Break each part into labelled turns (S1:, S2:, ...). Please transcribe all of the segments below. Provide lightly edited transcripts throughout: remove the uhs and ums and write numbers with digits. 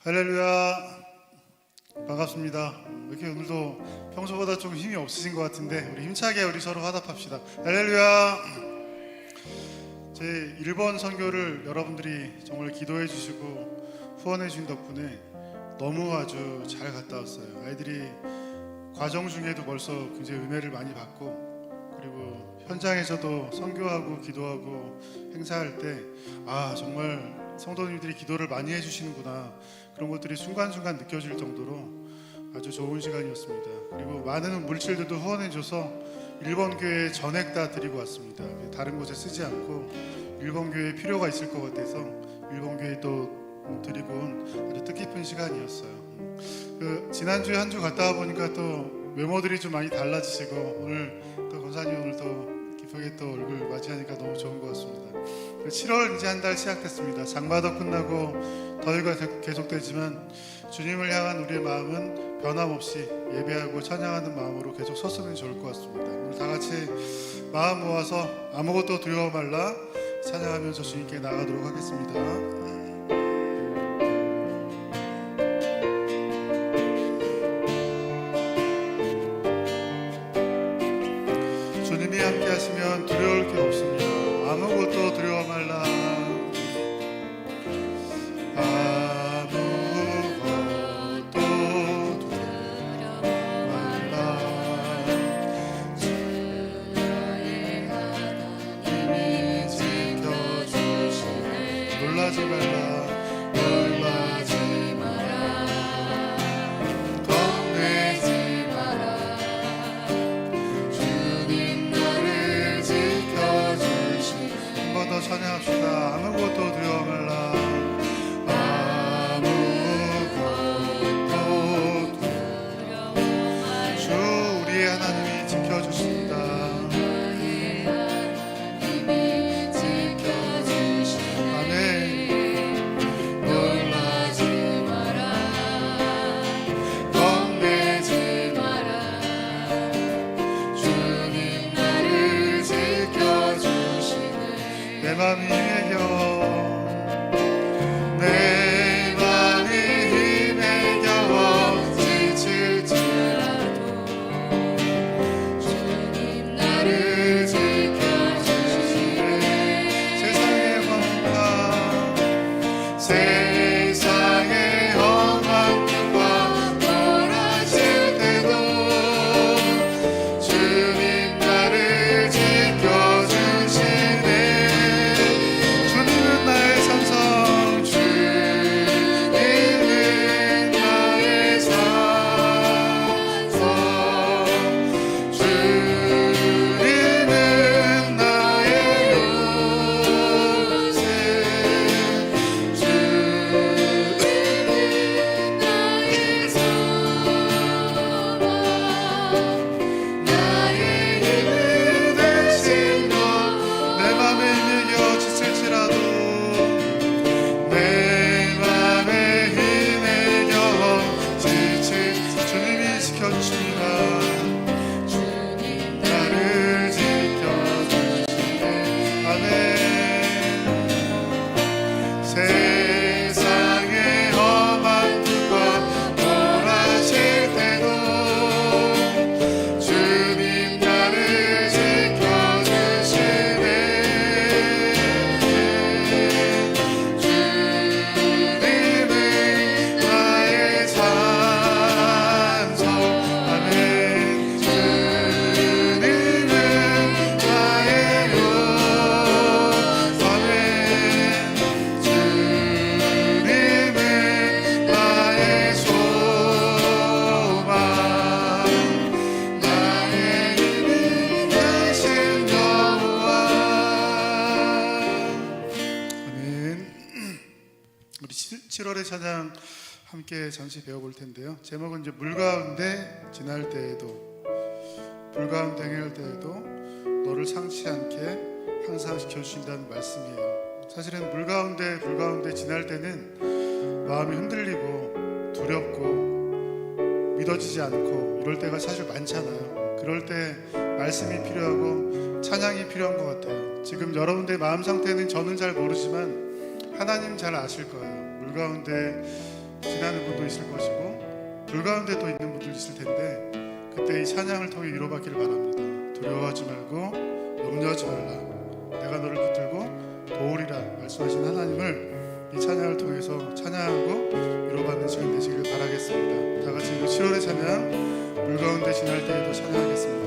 S1: 할렐루야, 반갑습니다. 이렇게 오늘도 평소보다 좀 힘이 없으신 것 같은데 우리 힘차게 우리 서로 화답합시다. 할렐루야. 제 1번 선교를 여러분들이 정말 기도해 주시고 후원해 주신 덕분에 너무 아주 잘 갔다 왔어요. 아이들이 과정 중에도 벌써 굉장히 은혜를 많이 받고, 그리고 현장에서도 선교하고 기도하고 행사할 때 정말 성도님들이 기도를 많이 해주시는구나, 그런 것들이 순간순간 느껴질 정도로 아주 좋은 시간이었습니다. 그리고 많은 물질들도 후원해줘서 일본 교회에 전액 다 드리고 왔습니다. 다른 곳에 쓰지 않고 일본 교회에 필요가 있을 것 같아서 일본 교회에 또 드리고 온 아주 뜻깊은 시간이었어요. 지난주에 한 주 갔다 와보니까 또 외모들이 좀 많이 달라지시고, 오늘 또 권사님 오늘 또 기쁘게 또 얼굴 맞이하니까 너무 좋은 것 같습니다. 7월 이제 한 달 시작됐습니다. 장마도 끝나고 더위가 계속되지만 주님을 향한 우리의 마음은 변함없이 예배하고 찬양하는 마음으로 계속 섰으면 좋을 것 같습니다. 오늘 다 같이 마음 모아서 아무것도 두려워 말라 찬양하면서 주님께 나가도록 하겠습니다. 주님이 함께 하시면 두려울 게 없습니다. 아무것도 두려워 말라. 아무것도 두려워 말라. 주의 하나님이 지켜주시네. 놀라지 말라. 놀라지 마라. 겁내지 마라. 주님 너를 지켜주시네. 한 번 더 찬양합시다. 아무것도 두려워 말라. 아무것도 두려워 말라. 주 우리의 하나님이 지켜주신다. 하나님이 지켜주시네. 아멘. 놀라지 마라. 겁내지 마라. 주님 나를 지켜주시네. 내 맘이 힘에겨, 내 맘이 힘에겨 지칠지라도 주님 나를 지켜주시네. 세상의 험한 눈과 몰아칠 때도 주님 나를 지켜주시네. 주님은 나의 산성, 주님은 나의 산성, 주님은 나의 요새, 주님은 나의 소망, 나의 힘이 되신 너. 내 맘에 힘이겨 지칠지라도, 내 맘에 힘이겨 지칠 주님이 지켜주십니다. 주님 나를 지켜주시네. 아멘. 세상의 험한 눈과 몰아칠 때도 주님 나를 지켜주시네. 주님은 나의 산성. 아멘. 주님은 나의 요새. 아멘. 주님은 나의 소망, 나의 힘이 되신 여호와. 아멘. 우리 7월의 찬양 함께 잠시 배워볼 텐데요. 제목은 이제 물 가운데 지날 때에도, 불 가운데 행할 때에도 너를 상치 않게 항상 지켜주신다는 말씀이에요. 사실은 물 가운데 불 가운데 지날 때는 마음이 흔들리고 두렵고 믿어지지 않고 이럴 때가 사실 많잖아요. 그럴 때 말씀이 필요하고 찬양이 필요한 것 같아요. 지금 여러분들의 마음 상태는 저는 잘 모르지만 하나님 잘 아실 거예요. 물 가운데 지나는 분도 있을 것이고 불 가운데 또 있는 분들 있을 텐데 그때 이 찬양을 통해 위로받기를 바랍니다. 두려워하지 말고 염려하지 말라. 내가 너를 붙들고 도우리라 말씀하신 하나님을 이 찬양을 통해서 찬양하고 위로받는 시간 되시길 바라겠습니다. 다 같이 7월의 찬양 물 가운데 지날 때에도 찬양하겠습니다.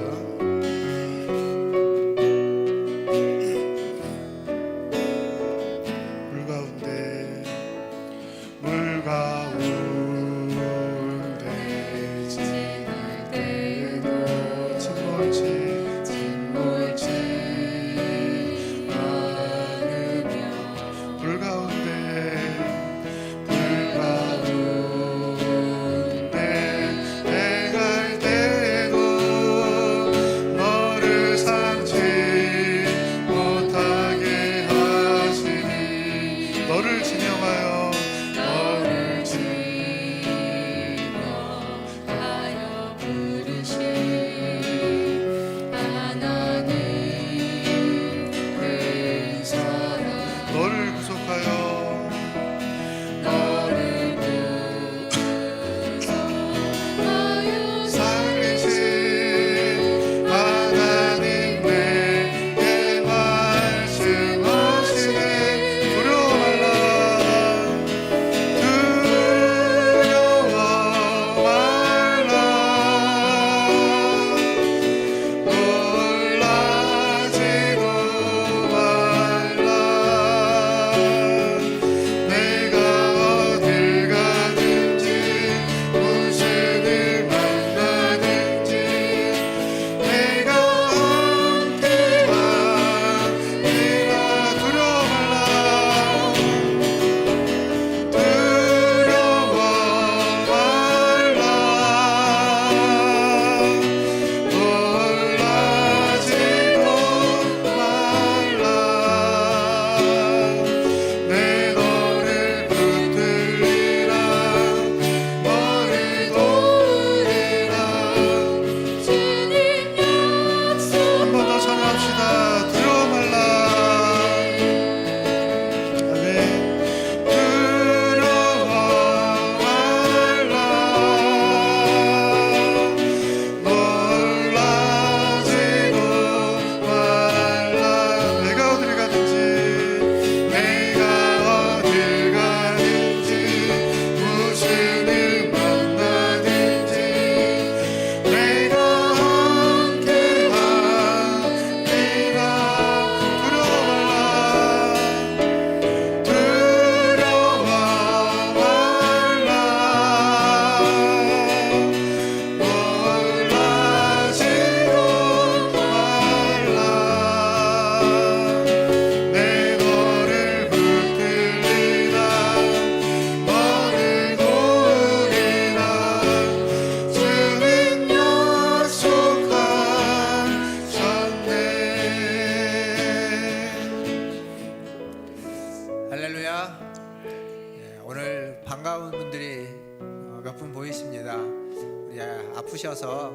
S2: 아프셔서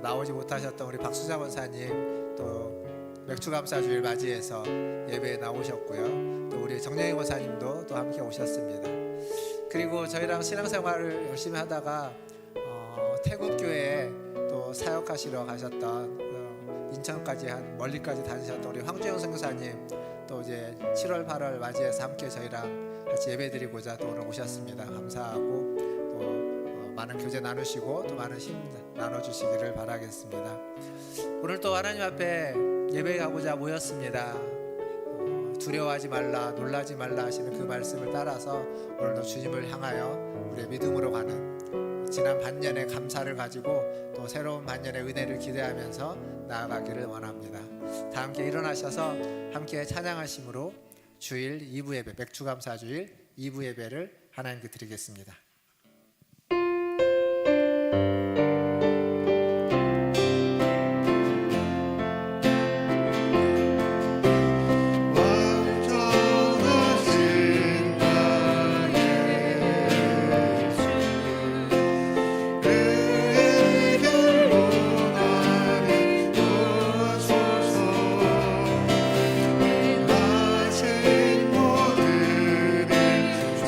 S2: 나오지 못하셨던 우리 박수자 권사님, 또 맥주감사주일 맞이해서 예배에 나오셨고요. 또 우리 정영희 권사님도 또 함께 오셨습니다. 그리고 저희랑 신앙생활을 열심히 하다가 태국교회에 또 사역하시러 가셨던 인천까지 멀리까지 다니셨던 우리 황주영 선교사님, 또 이제 7월 8월 맞이해서 함께 저희랑 같이 예배드리고자 또 오늘 오셨습니다. 감사하고 또 많은 교제 나누시고 또 많은 힘 나눠주시기를 바라겠습니다. 오늘 또 하나님 앞에 예배하고자 모였습니다. 두려워하지 말라, 놀라지 말라 하시는 그 말씀을 따라서 오늘도 주님을 향하여 우리의 믿음으로 가는 지난 반년의 감사를 가지고 또 새로운 반년의 은혜를 기대하면서 나아가기를 원합니다. 다 함께 일어나셔서 함께 찬양하심으로 주일 2부 예배, 맥주감사주일 2부 예배를 하나님께 드리겠습니다.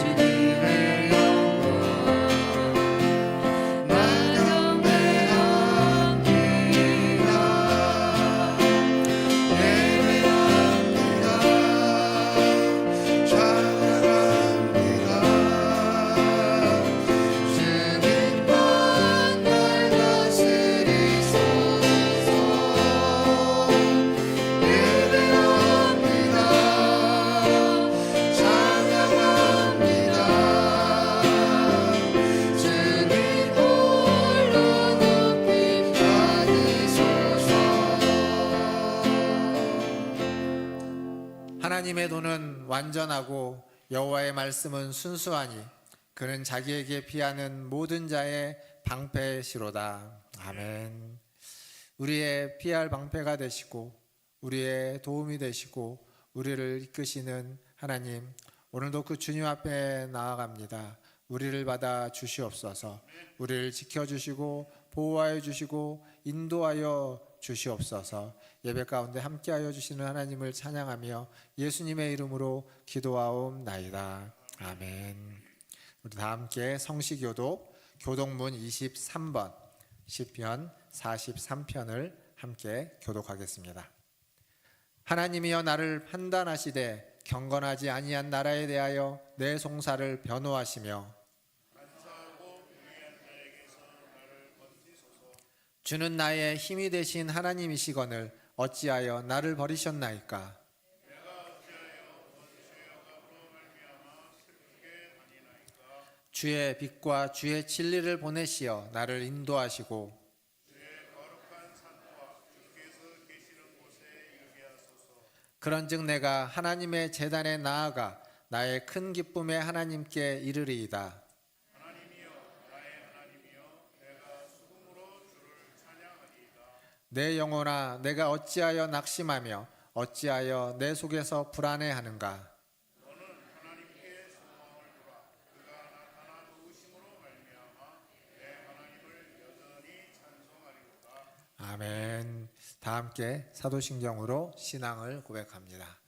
S1: 주님의
S2: 하나님의 도는 완전하고 여호와의 말씀은 순수하니 그는 자기에게 피하는 모든 자의 방패시로다. 아멘. 우리의 피할 방패가 되시고 우리의 도움이 되시고 우리를 이끄시는 하나님, 오늘도 그 주님 앞에 나아갑니다. 우리를 받아 주시옵소서. 우리를 지켜주시고 보호하여 주시고 인도하여 주시옵소서. 예배 가운데 함께하여 주시는 하나님을 찬양하며 예수님의 이름으로 기도하옵나이다. 아멘. 우리 다 함께 성시교독 교독문 23번 시편 43편을 함께 교독하겠습니다. 하나님이여 나를 판단하시되 경건하지 아니한 나라에 대하여 내 송사를 변호하시며 주는 나의 힘이 되신 하나님이시거늘 어찌하여 나를 버리셨나이까. 주의 빛과 주의 진리를 보내시어 나를 인도하시고 그런즉 내가 하나님의 제단에 나아가 나의 큰 기쁨의 하나님께 이르리이다. 내 영혼아 내가 어찌하여 낙심하며 어찌하여 내 속에서 불안해하는가. 아멘. 다 함께 사도신경으로 신앙을 고백합니다.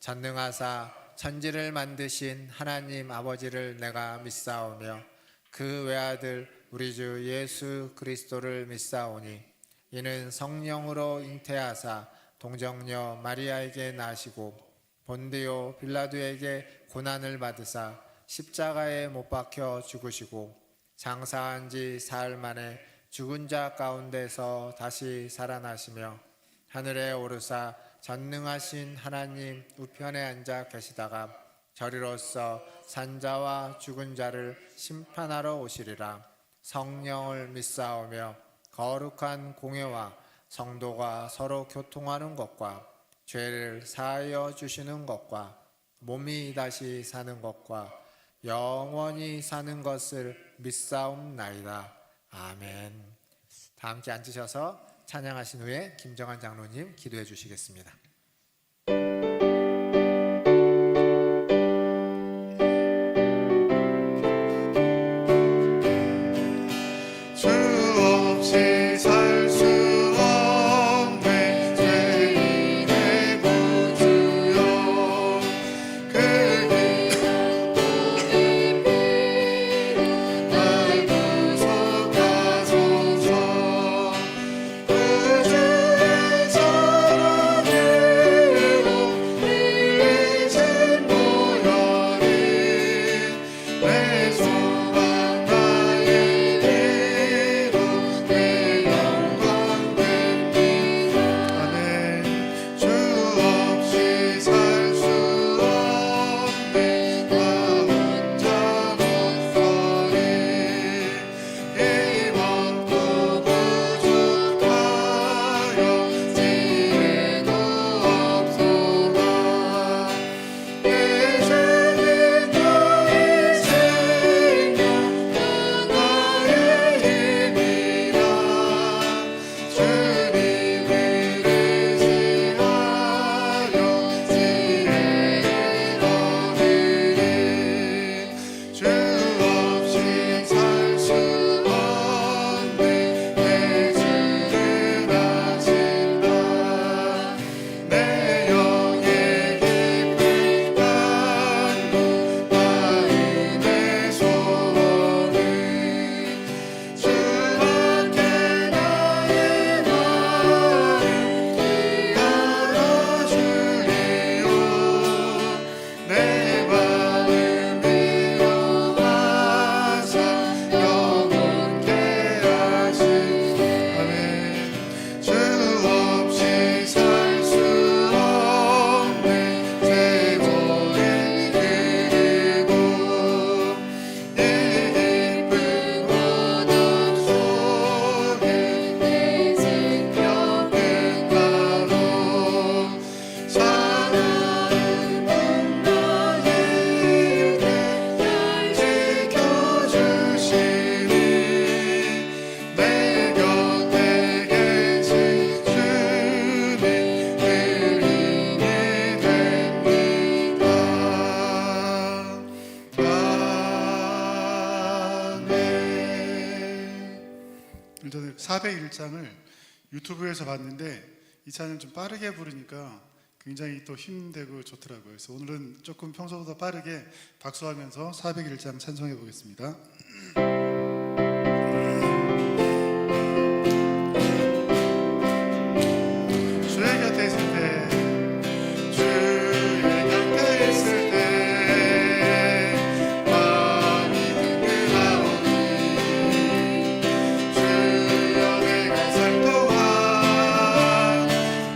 S2: 전능하사 천지를 만드신 하나님 아버지를 내가 믿사오며 그 외아들 우리 주 예수 그리스도를 믿사오니 이는 성령으로 잉태하사 동정녀 마리아에게 나시고 본디오 빌라도에게 고난을 받으사 십자가에 못 박혀 죽으시고 장사한 지 사흘 만에 죽은 자 가운데서 다시 살아나시며 하늘에 오르사 전능하신 하나님 우편에 앉아 계시다가 저리로서 산자와 죽은 자를 심판하러 오시리라. 성령을 믿사오며 거룩한 공회와 성도가 서로 교통하는 것과 죄를 사하여 주시는 것과 몸이 다시 사는 것과 영원히 사는 것을 믿사옵나이다. 아멘. 다 함께 앉으셔서 찬양하신 후에 김정환 장로님 기도해 주시겠습니다.
S1: 주 없이 살 수 없네 죄인의 구주여 그 날 구속하소서 우주의 사랑을 401장을 유튜브에서 봤는데 이 찬양 좀 빠르게 부르니까 굉장히 또 힘되고 좋더라고요. 그래서 오늘은 조금 평소보다 빠르게 박수하면서 401장 찬송해 보겠습니다. 주의 곁에 있을 때, 주의 곁에 있을 때 마음이 든든하오니 주여 내가 살 동안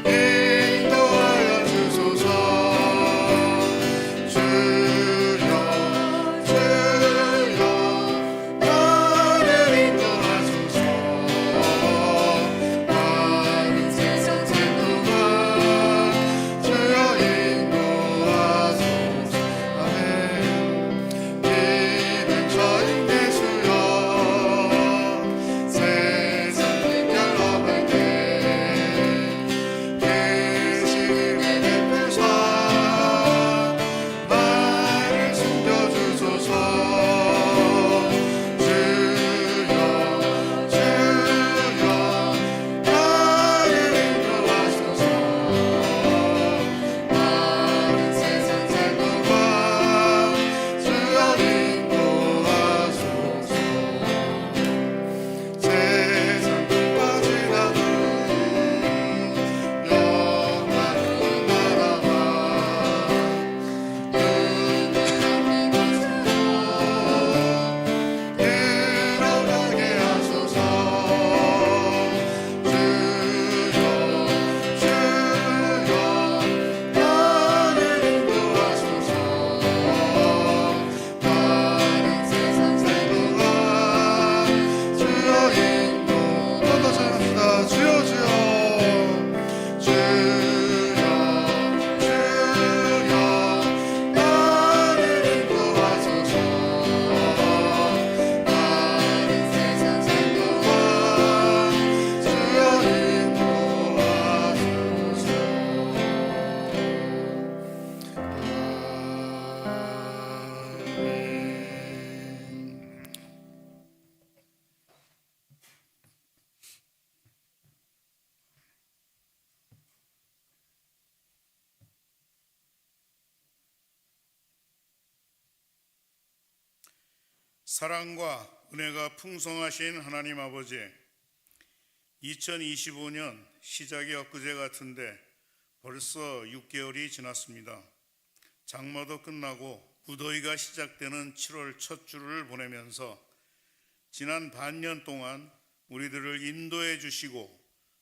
S1: 인도하여 주소서. 주여 나를 인도하소서. 많은 세상 살 동안 주여 인도하소서. 아멘. 이는 저인데 주여 세상 빛별 넘을 때 계시는 내 베푸사 나를 숨겨주소서. 주여 나를 인도하소서. 많은 세상 살 동안 주여 인도하소서. 세상 끝까지라도 영원한 나라와 들어가게 하소서. 주여 나를 인도하소서. 많은 세상 살 동안 주여 인도. 한번더 찬양합니다. 주여 주여 나를 인도하소서. 많은 세상 살 동안 주여 인도하소서. 아멘.
S3: 사랑과 은혜가 풍성하신 하나님 아버지, 2025년 시작이 엊그제 같은데 벌써 6개월이 지났습니다. 장마도 끝나고 무더위가 시작되는 7월 첫 주를 보내면서 지난 반년 동안 우리들을 인도해 주시고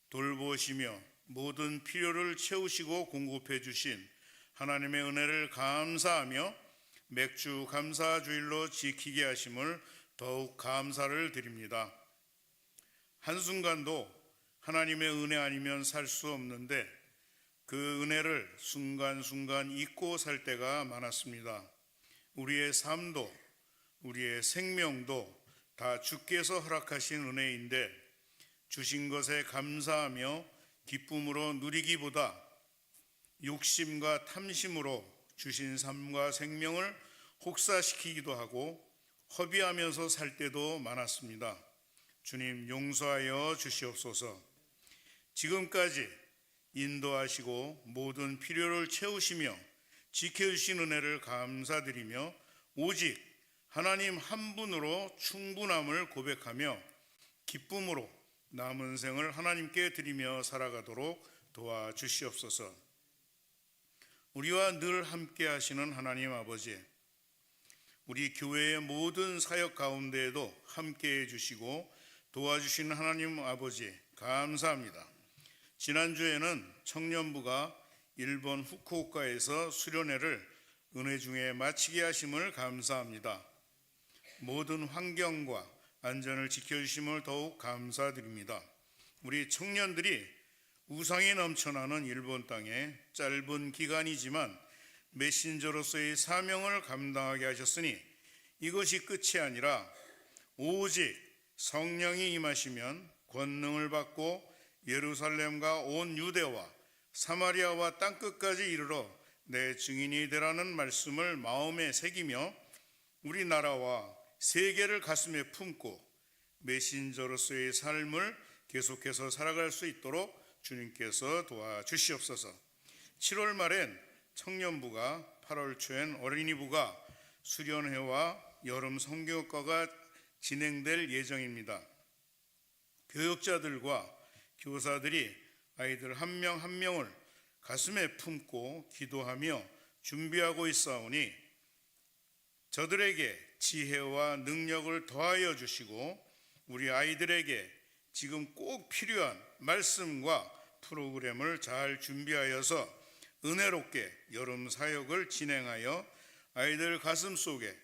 S3: 돌보시며 모든 필요를 채우시고 공급해 주신 하나님의 은혜를 감사하며 맥주 감사 주일로 지키게 하심을 더욱 감사를 드립니다. 한순간도 하나님의 은혜 아니면 살 수 없는데 그 은혜를 순간순간 잊고 살 때가 많았습니다. 우리의 삶도 우리의 생명도 다 주께서 허락하신 은혜인데 주신 것에 감사하며 기쁨으로 누리기보다 욕심과 탐심으로 주신 삶과 생명을 혹사시키기도 하고 허비하면서 살 때도 많았습니다. 주님 용서하여 주시옵소서. 지금까지 인도하시고 모든 필요를 채우시며 지켜주신 은혜를 감사드리며 오직 하나님 한 분으로 충분함을 고백하며 기쁨으로 남은 생을 하나님께 드리며 살아가도록 도와주시옵소서. 우리와 늘 함께 하시는 하나님 아버지, 우리 교회의 모든 사역 가운데에도 함께 해주시고 도와주시는 하나님 아버지 감사합니다. 지난주에는 청년부가 일본 후쿠오카에서 수련회를 은혜 중에 마치게 하심을 감사합니다. 모든 환경과 안전을 지켜주심을 더욱 감사드립니다. 우리 청년들이 우상이 넘쳐나는 일본 땅에 짧은 기간이지만 메신저로서의 사명을 감당하게 하셨으니 이것이 끝이 아니라 오직 성령이 임하시면 권능을 받고 예루살렘과 온 유대와 사마리아와 땅끝까지 이르러 내 증인이 되라는 말씀을 마음에 새기며 우리나라와 세계를 가슴에 품고 메신저로서의 삶을 계속해서 살아갈 수 있도록 주님께서 도와주시옵소서. 7월 말엔 청년부가, 8월 초엔 어린이부가, 수련회와 여름 성경학과가 진행될 예정입니다. 교육자들과 교사들이 아이들 한 명 한 명을 가슴에 품고 기도하며 준비하고 있사오니 저들에게 지혜와 능력을 더하여 주시고 우리 아이들에게 지금 꼭 필요한 말씀과 프로그램을 잘 준비하여서 은혜롭게 여름 사역을 진행하여 아이들 가슴 속에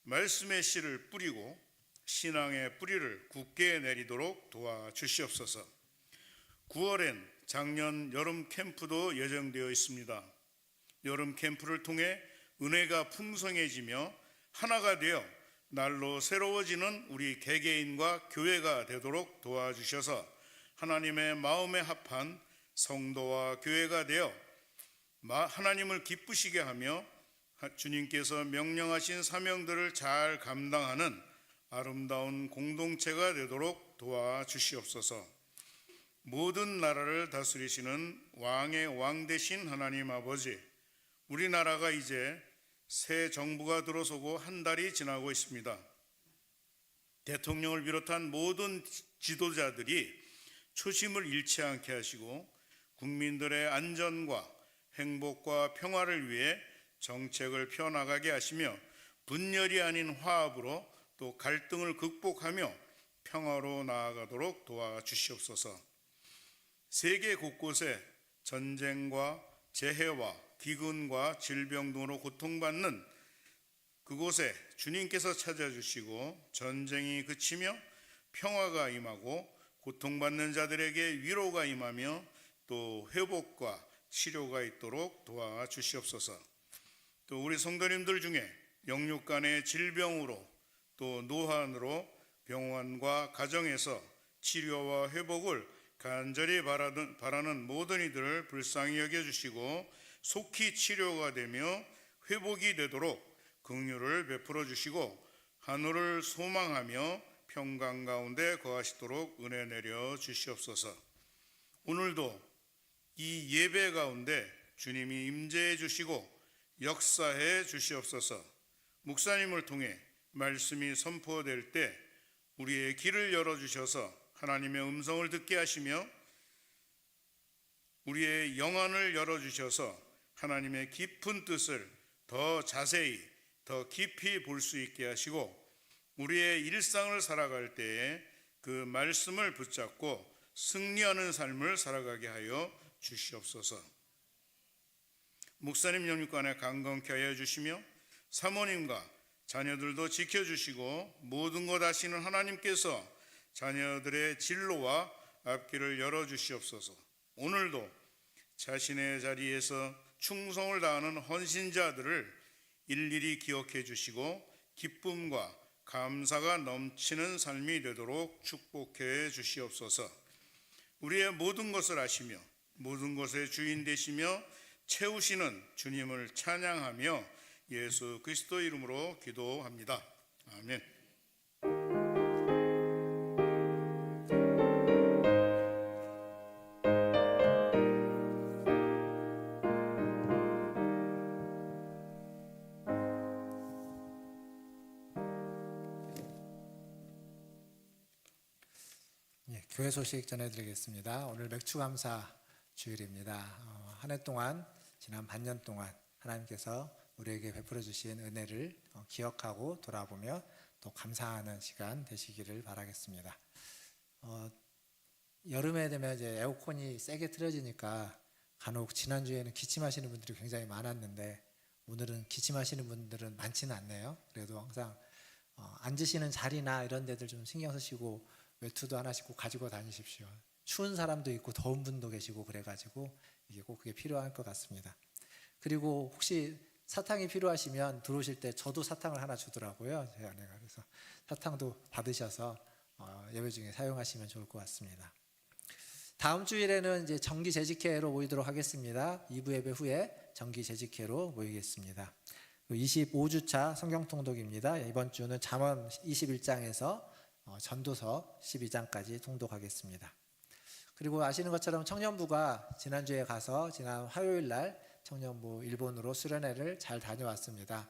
S3: 말씀의 씨를 뿌리고 신앙의 뿌리를 굳게 내리도록 도와주시옵소서. 9월엔 작년 여름 캠프도 예정되어 있습니다. 여름 캠프를 통해 은혜가 풍성해지며 하나가 되어 날로 새로워지는 우리 개개인과 교회가 되도록 도와주셔서 하나님의 마음에 합한 성도와 교회가 되어 하나님을 기쁘시게 하며 주님께서 명령하신 사명들을 잘 감당하는 아름다운 공동체가 되도록 도와주시옵소서. 모든 나라를 다스리시는 왕의 왕 되신 하나님 아버지, 우리나라가 이제 새 정부가 들어서고 한 달이 지나고 있습니다. 대통령을 비롯한 모든 지도자들이 초심을 잃지 않게 하시고 국민들의 안전과 행복과 평화를 위해 정책을 펴나가게 하시며 분열이 아닌 화합으로 또 갈등을 극복하며 평화로 나아가도록 도와주시옵소서. 세계 곳곳에 전쟁과 재해와 기근과 질병 등으로 고통받는 그곳에 주님께서 찾아주시고 전쟁이 그치며 평화가 임하고 고통받는 자들에게 위로가 임하며 또 회복과 치료가 있도록 도와주시옵소서. 또 우리 성도님들 중에 영육 간의 질병으로 또 노환으로 병원과 가정에서 치료와 회복을 간절히 바라는 모든 이들을 불쌍히 여겨주시고 속히 치료가 되며 회복이 되도록 긍휼을 베풀어 주시고 하늘을 소망하며 평강 가운데 거하시도록 은혜 내려 주시옵소서. 오늘도 이 예배 가운데 주님이 임재해 주시고 역사해 주시옵소서. 목사님을 통해 말씀이 선포될 때 우리의 귀를 열어주셔서 하나님의 음성을 듣게 하시며 우리의 영안을 열어주셔서 하나님의 깊은 뜻을 더 자세히 더 깊이 볼 수 있게 하시고 우리의 일상을 살아갈 때에 그 말씀을 붙잡고 승리하는 삶을 살아가게 하여 주시옵소서. 목사님 영육간에 강건케 하여 주시며 사모님과 자녀들도 지켜주시고 모든 것 아시는 하나님께서 자녀들의 진로와 앞길을 열어주시옵소서. 오늘도 자신의 자리에서 충성을 다하는 헌신자들을 일일이 기억해 주시고 기쁨과 감사가 넘치는 삶이 되도록 축복해 주시옵소서. 우리의 모든 것을 아시며 모든 것의 주인 되시며 채우시는 주님을 찬양하며 예수 그리스도 이름으로 기도합니다. 아멘.
S2: 교회 소식 전해드리겠습니다. 오늘 맥주감사 주일입니다. 한 해 동안 지난 반년 동안 하나님께서 우리에게 베풀어 주신 은혜를 기억하고 돌아보며 또 감사하는 시간 되시기를 바라겠습니다. 여름에 되면 이제 에어컨이 세게 틀어지니까 간혹 지난주에는 기침하시는 분들이 굉장히 많았는데 오늘은 기침하시는 분들은 많지는 않네요. 그래도 항상 앉으시는 자리나 이런 데들 좀 신경 쓰시고 외투도 하나씩 꼭 가지고 다니십시오. 추운 사람도 있고 더운 분도 계시고 그래가지고 이게 꼭 그게 필요할 것 같습니다. 그리고 혹시 사탕이 필요하시면 들어오실 때 저도 사탕을 하나 주더라고요. 제 아내가. 그래서 사탕도 받으셔서 예배 중에 사용하시면 좋을 것 같습니다. 다음 주일에는 이제 정기 재직회로 모이도록 하겠습니다. 2부 예배 후에 정기 재직회로 모이겠습니다. 25주차 성경 통독입니다. 이번 주는 잠언 21장에서 전도서 12장까지 통독하겠습니다. 그리고 아시는 것처럼 청년부가 지난주에 가서 지난 화요일 날 청년부 일본으로 수련회를 잘 다녀왔습니다.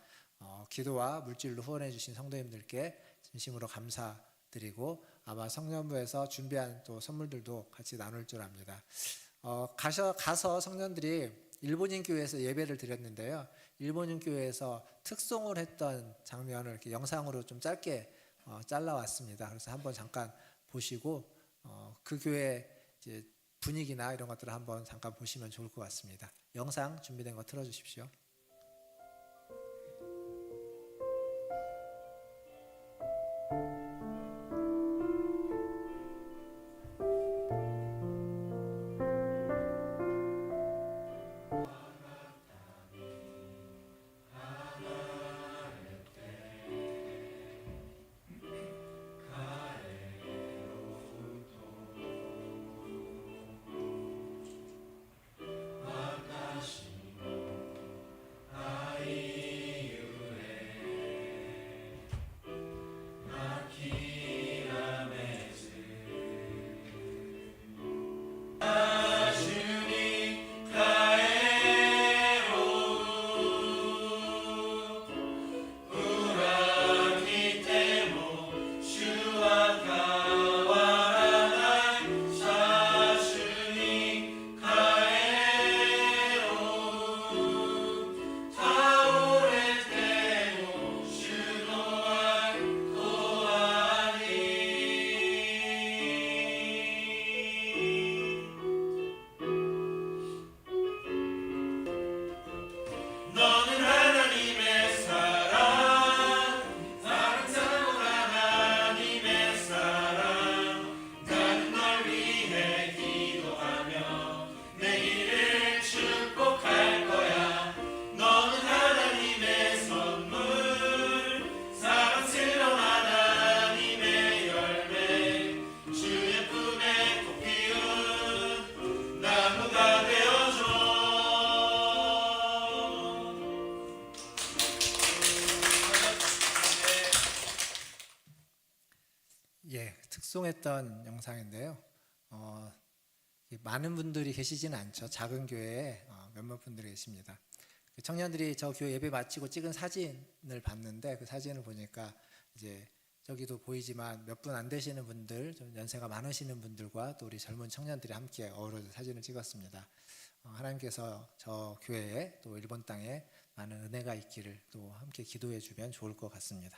S2: 기도와 물질로 후원해 주신 성도님들께 진심으로 감사드리고 아마 청년부에서 준비한 또 선물들도 같이 나눌 줄 압니다. 가서 청년들이 일본인 교회에서 예배를 드렸는데요. 일본인 교회에서 특송을 했던 장면을 이렇게 영상으로 좀 짧게 잘라왔습니다. 그래서 한번 잠깐 보시고 그 교회 이제 분위기나 이런 것들을 한번 잠깐 보시면 좋을 것 같습니다. 영상 준비된 거 틀어주십시오. 특송했던 영상인데요. 많은 분들이 계시지는 않죠. 작은 교회에 몇몇 분들이 계십니다. 청년들이 저 교회 예배 마치고 찍은 사진을 봤는데 그 사진을 보니까 이제 저기도 보이지만 몇 분 안 되시는 분들, 좀 연세가 많으시는 분들과 또 우리 젊은 청년들이 함께 어우러져 사진을 찍었습니다. 하나님께서 저 교회에 또 일본 땅에 많은 은혜가 있기를 또 함께 기도해 주면 좋을 것 같습니다.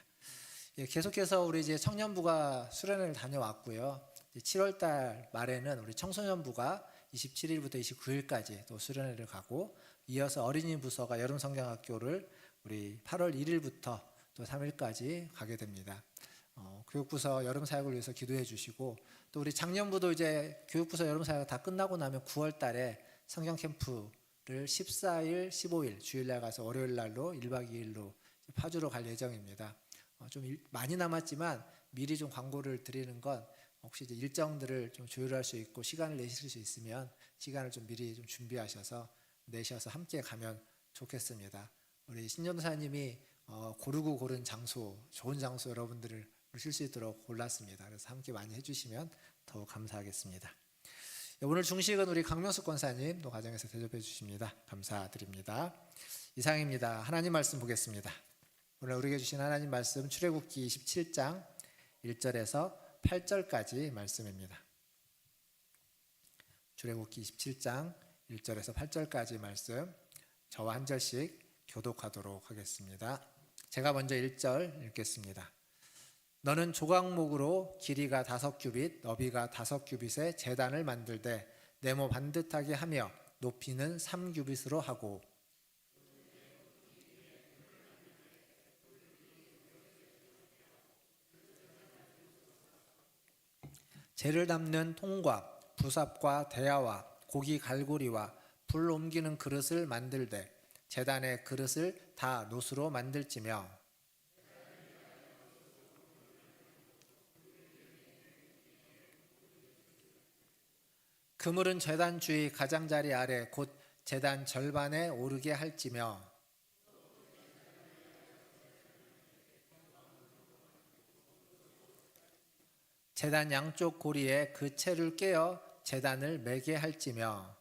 S2: 계속해서 우리 이제 청년부가 수련회를 다녀왔고요. 7월달 말에는 우리 청소년부가 27일부터 29일까지 또 수련회를 가고 이어서 어린이 부서가 여름 성경학교를 우리 8월 1일부터 또 3일까지 가게 됩니다. 교육부서 여름 사역을 위해서 기도해 주시고 또 우리 작년부도 이제 교육부서 여름 사역 다 끝나고 나면 9월달에 성경 캠프를 14일, 15일 주일날 가서 월요일날로 1박 2일로 파주로 갈 예정입니다. 좀 많이 남았지만 미리 좀 광고를 드리는 건 혹시 이제 일정들을 좀 조율할 수 있고 시간을 내실 수 있으면 시간을 좀 미리 좀 준비하셔서 내셔서 함께 가면 좋겠습니다. 우리 신전도사님이 고르고 고른 장소, 좋은 장소 여러분들을 쉴 수 있도록 골랐습니다. 그래서 함께 많이 해주시면 더욱 감사하겠습니다. 오늘 중식은 우리 강명숙 권사님 또 가정에서 대접해 주십니다. 감사드립니다. 이상입니다. 하나님 말씀 보겠습니다. 오늘 우리에게 주신 하나님 말씀 출애굽기 27장 1절에서 8절까지 말씀입니다. 출애굽기 27장 1절에서 8절까지 말씀 저와 한 절씩 교독하도록 하겠습니다. 제가 먼저 1절 읽겠습니다. 너는 조각목으로 길이가 5규빗, 너비가 5규빗의 제단을 만들되 네모 반듯하게 하며 높이는 3규빗으로 하고 재를 담는 통과, 부삽과 대야와 고기 갈고리와 불 옮기는 그릇을 만들되 제단의 그릇을 다 노수로 만들지며 그물은 제단 주위 가장자리 아래 곧 제단 절반에 오르게 할지며 제단 양쪽 고리에 그 채를 깨어 제단을 매게 할지며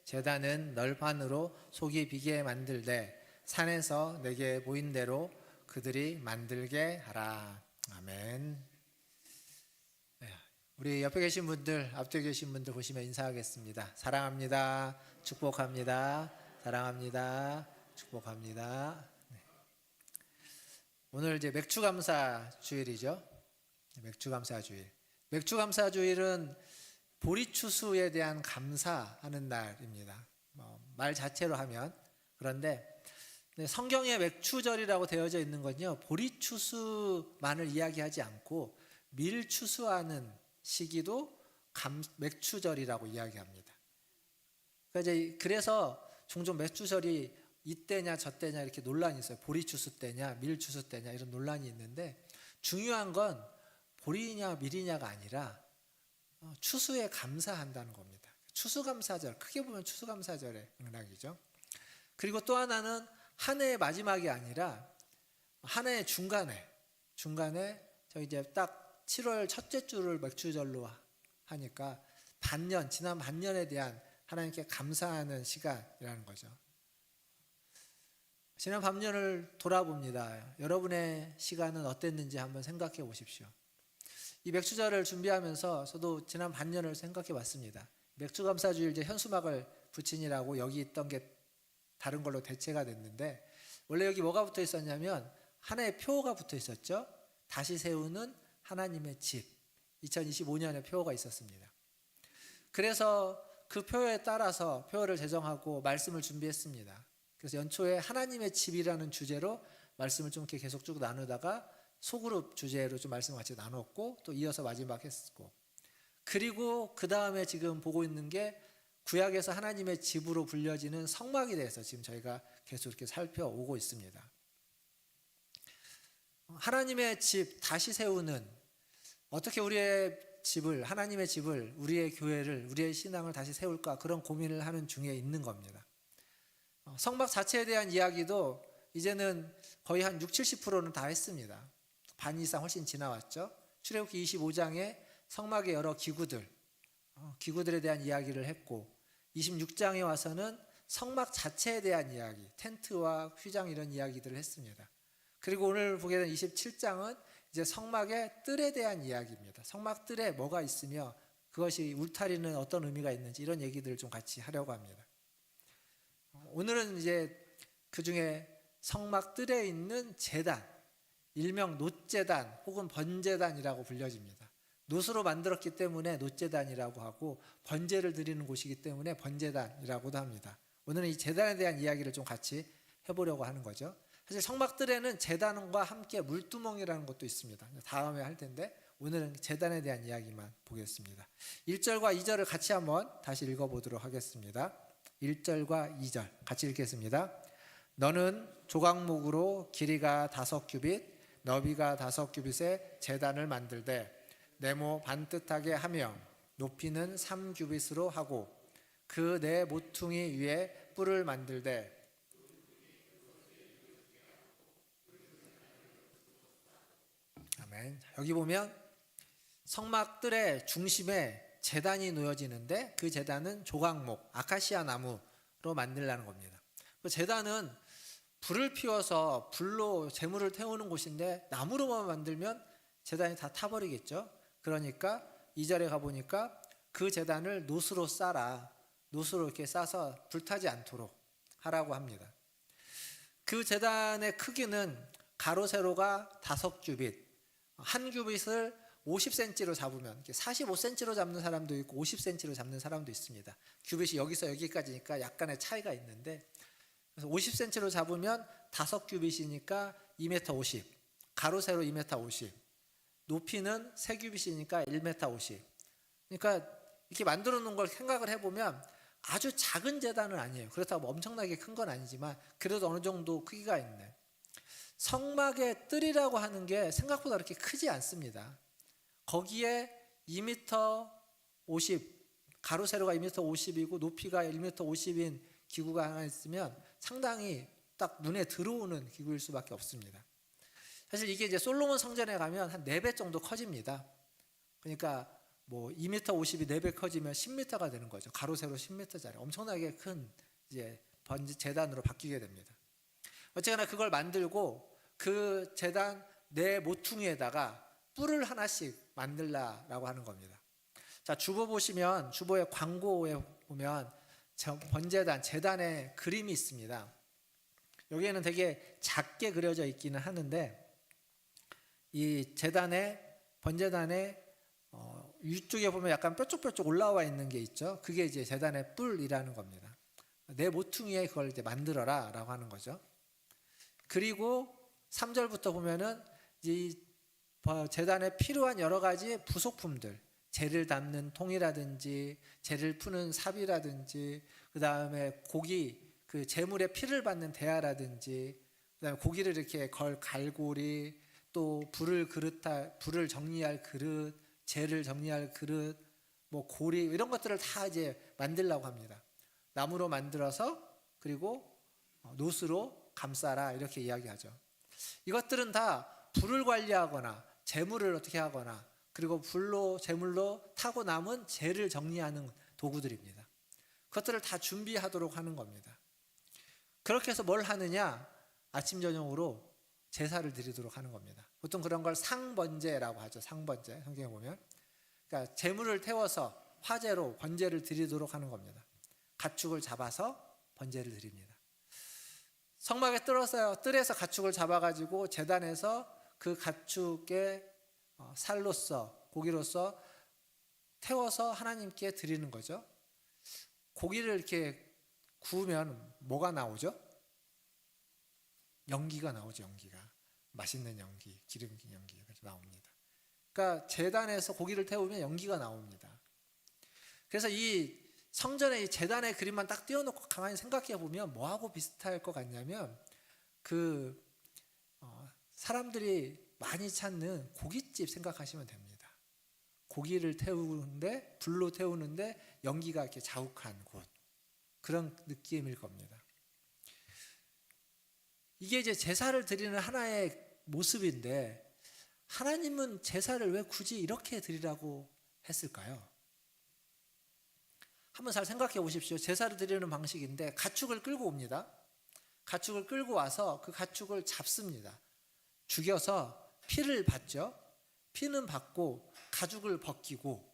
S2: 제단은 널판으로 속이 비게 만들되 산에서 내게 보인 대로 그들이 만들게 하라. 아멘. 네, 우리 옆에 계신 분들, 앞뒤에 계신 분들 보시면 인사하겠습니다. 사랑합니다. 축복합니다. 사랑합니다. 축복합니다. 네. 오늘 이제 맥주감사 주일이죠. 맥주감사 주일. 맥주감사 주일은 보리추수에 대한 감사하는 날입니다. 말 자체로 하면. 그런데 성경에 맥추절이라고 되어져 있는 건요, 보리추수만을 이야기하지 않고 밀추수하는 시기도 맥추절이라고 이야기합니다. 그래서 종종 맥추절이 이때냐 저때냐 이렇게 논란이 있어요. 보리추수 때냐 밀추수 때냐 이런 논란이 있는데, 중요한 건 보리냐 밀이냐가 아니라 추수에 감사한다는 겁니다. 추수감사절, 크게 보면 추수감사절의 맥락이죠. 그리고 또 하나는 한 해의 마지막이 아니라 한 해의 중간에 저 이제 딱 7월 첫째 주를 맥주절로 하니까 지난 반년에 대한 하나님께 감사하는 시간이라는 거죠. 지난 반년을 돌아봅니다. 여러분의 시간은 어땠는지 한번 생각해 보십시오. 이 맥주절을 준비하면서 저도 지난 반년을 생각해 봤습니다. 맥주감사주일 이제 현수막을 붙이니라고 여기 있던 게 다른 걸로 대체가 됐는데, 원래 여기 뭐가 붙어 있었냐면 하나의 표가 붙어 있었죠. 다시 세우는 하나님의 집, 2025년에 표가 있었습니다. 그래서 그 표에 따라서 표를 제정하고 말씀을 준비했습니다. 그래서 연초에 하나님의 집이라는 주제로 말씀을 좀 이렇게 계속 쭉 나누다가 소그룹 주제로 좀 말씀을 같이 나눴고, 또 이어서 마지막 했고, 그리고 그 다음에 지금 보고 있는 게 구약에서 하나님의 집으로 불려지는 성막에 대해서 지금 저희가 계속 이렇게 살펴오고 있습니다. 하나님의 집 다시 세우는, 어떻게 우리의 집을, 하나님의 집을, 우리의 교회를, 우리의 신앙을 다시 세울까, 그런 고민을 하는 중에 있는 겁니다. 성막 자체에 대한 이야기도 이제는 거의 한 60-70%는 다 했습니다. 반 이상 훨씬 지나왔죠. 출애굽기 25장에 성막의 여러 기구들에 대한 이야기를 했고, 26장에 와서는 성막 자체에 대한 이야기, 텐트와 휘장 이런 이야기들을 했습니다. 그리고 오늘 보게 된 27장은 이제 성막의 뜰에 대한 이야기입니다. 성막 뜰에 뭐가 있으며 그것이 울타리는 어떤 의미가 있는지, 이런 얘기들을 좀 같이 하려고 합니다. 오늘은 이제 그 중에 성막 뜰에 있는 제단, 일명 놋제단 혹은 번제단이라고 불려집니다. 놋으로 만들었기 때문에 놋제단이라고 하고, 번제를 드리는 곳이기 때문에 번제단이라고도 합니다. 오늘은 이 제단에 대한 이야기를 좀 같이 해보려고 하는 거죠. 사실 성막들에는 제단과 함께 물두멍이라는 것도 있습니다. 다음에 할 텐데 오늘은 제단에 대한 이야기만 보겠습니다. 1절과 2절을 같이 한번 다시 읽어보도록 하겠습니다. 1절과 2절 같이 읽겠습니다. 너는 조각목으로 길이가 5규빗, 너비가 5규빗의 제단을 만들되 네모 반듯하게 하며 높이는 3규빗으로 하고, 그 네 모퉁이 위에 뿔을 만들되 아멘. 여기 보면 성막들의 중심에 제단이 놓여지는데, 그 제단은 조각목, 아카시아 나무로 만들라는 겁니다. 그 제단은 불을 피워서 불로 재물을 태우는 곳인데, 나무로만 만들면 제단이 다 타버리겠죠. 그러니까 2절에 가보니까 그 제단을 놋으로 싸라, 놋으로 이렇게 싸서 불타지 않도록 하라고 합니다. 그 제단의 크기는 가로 세로가 5규빗, 한 규빗을 50cm로 잡으면 45cm로 잡는 사람도 있고 50cm로 잡는 사람도 있습니다. 규빗이 여기서 여기까지니까 약간의 차이가 있는데, 그래서 50cm로 잡으면 5규빗이니까 2m 50, 가로 세로 2m 50, 높이는 3규빗이니까 1m 50. 그러니까 이렇게 만들어 놓은 걸 생각을 해보면 아주 작은 제단은 아니에요. 그렇다고 뭐 엄청나게 큰 건 아니지만 그래도 어느 정도 크기가 있네. 성막의 뜰이라고 하는 게 생각보다 그렇게 크지 않습니다. 거기에 2m 50, 가로 세로가 2m 50이고 높이가 1m 50인 기구가 하나 있으면 상당히 딱 눈에 들어오는 기구일 수밖에 없습니다. 사실 이게 이제 솔로몬 성전에 가면 한 4배 정도 커집니다. 그러니까 뭐 2m 50이 4배 커지면 10m가 되는 거죠. 가로 세로 10m짜리 엄청나게 큰 이제 재단으로 바뀌게 됩니다. 어쨌거나 그걸 만들고 그 재단 내 모퉁이에다가 뿔을 하나씩 만들라라고 하는 겁니다. 자, 주보 보시면 주보의 광고에 보면 번제단 재단의 그림이 있습니다. 여기에는 되게 작게 그려져 있기는 하는데 이 번제단의 위쪽에 보면 약간 뾰족뾰족 올라와 있는 게 있죠. 그게 이제 재단의 뿔이라는 겁니다. 내 모퉁이에 그걸 이제 만들어라라고 하는 거죠. 그리고 3절부터 보면은 이 재단에 필요한 여러 가지 부속품들, 재를 담는 통이라든지 재를 푸는 삽이라든지 그 다음에 고기 그 재물의 피를 받는 대야라든지 그다음에 고기를 이렇게 걸 갈고리 또 불을 정리할 그릇, 재를 정리할 그릇, 뭐 고리 이런 것들을 다 이제 만들려고 합니다. 나무로 만들어서 그리고 노스로 감싸라 이렇게 이야기하죠. 이것들은 다 불을 관리하거나 재물을 어떻게 하거나 그리고 재물로 타고 남은 재를 정리하는 도구들입니다. 그것들을 다 준비하도록 하는 겁니다. 그렇게 해서 뭘 하느냐? 아침 저녁으로 제사를 드리도록 하는 겁니다. 보통 그런 걸 상번제라고 하죠. 상번제 성경에 보면 그러니까 재물을 태워서 화제로 번제를 드리도록 하는 겁니다. 가축을 잡아서 번제를 드립니다. 성막에 뜰에서 가축을 잡아가지고 제단에서 그 가축의 살로서 고기로서 태워서 하나님께 드리는 거죠. 고기를 이렇게 구우면 뭐가 나오죠? 연기가 나오죠. 연기가 맛있는 연기, 기름진 연기가 나옵니다. 그러니까 제단에서 고기를 태우면 연기가 나옵니다. 그래서 이 성전의 이 제단의 그림만 딱 띄워놓고 가만히 생각해 보면 뭐하고 비슷할 것 같냐면 사람들이 많이 찾는 고깃집 생각하시면 됩니다. 고기를 태우는데 불로 태우는데 연기가 이렇게 자욱한 곳 그런 느낌일 겁니다. 이게 이제 제사를 드리는 하나의 모습인데 하나님은 제사를 왜 굳이 이렇게 드리라고 했을까요? 한번 잘 생각해 보십시오. 제사를 드리는 방식인데 가축을 끌고 옵니다. 가축을 끌고 와서 그 가축을 잡습니다. 죽여서 피를 받죠. 피는 받고 가죽을 벗기고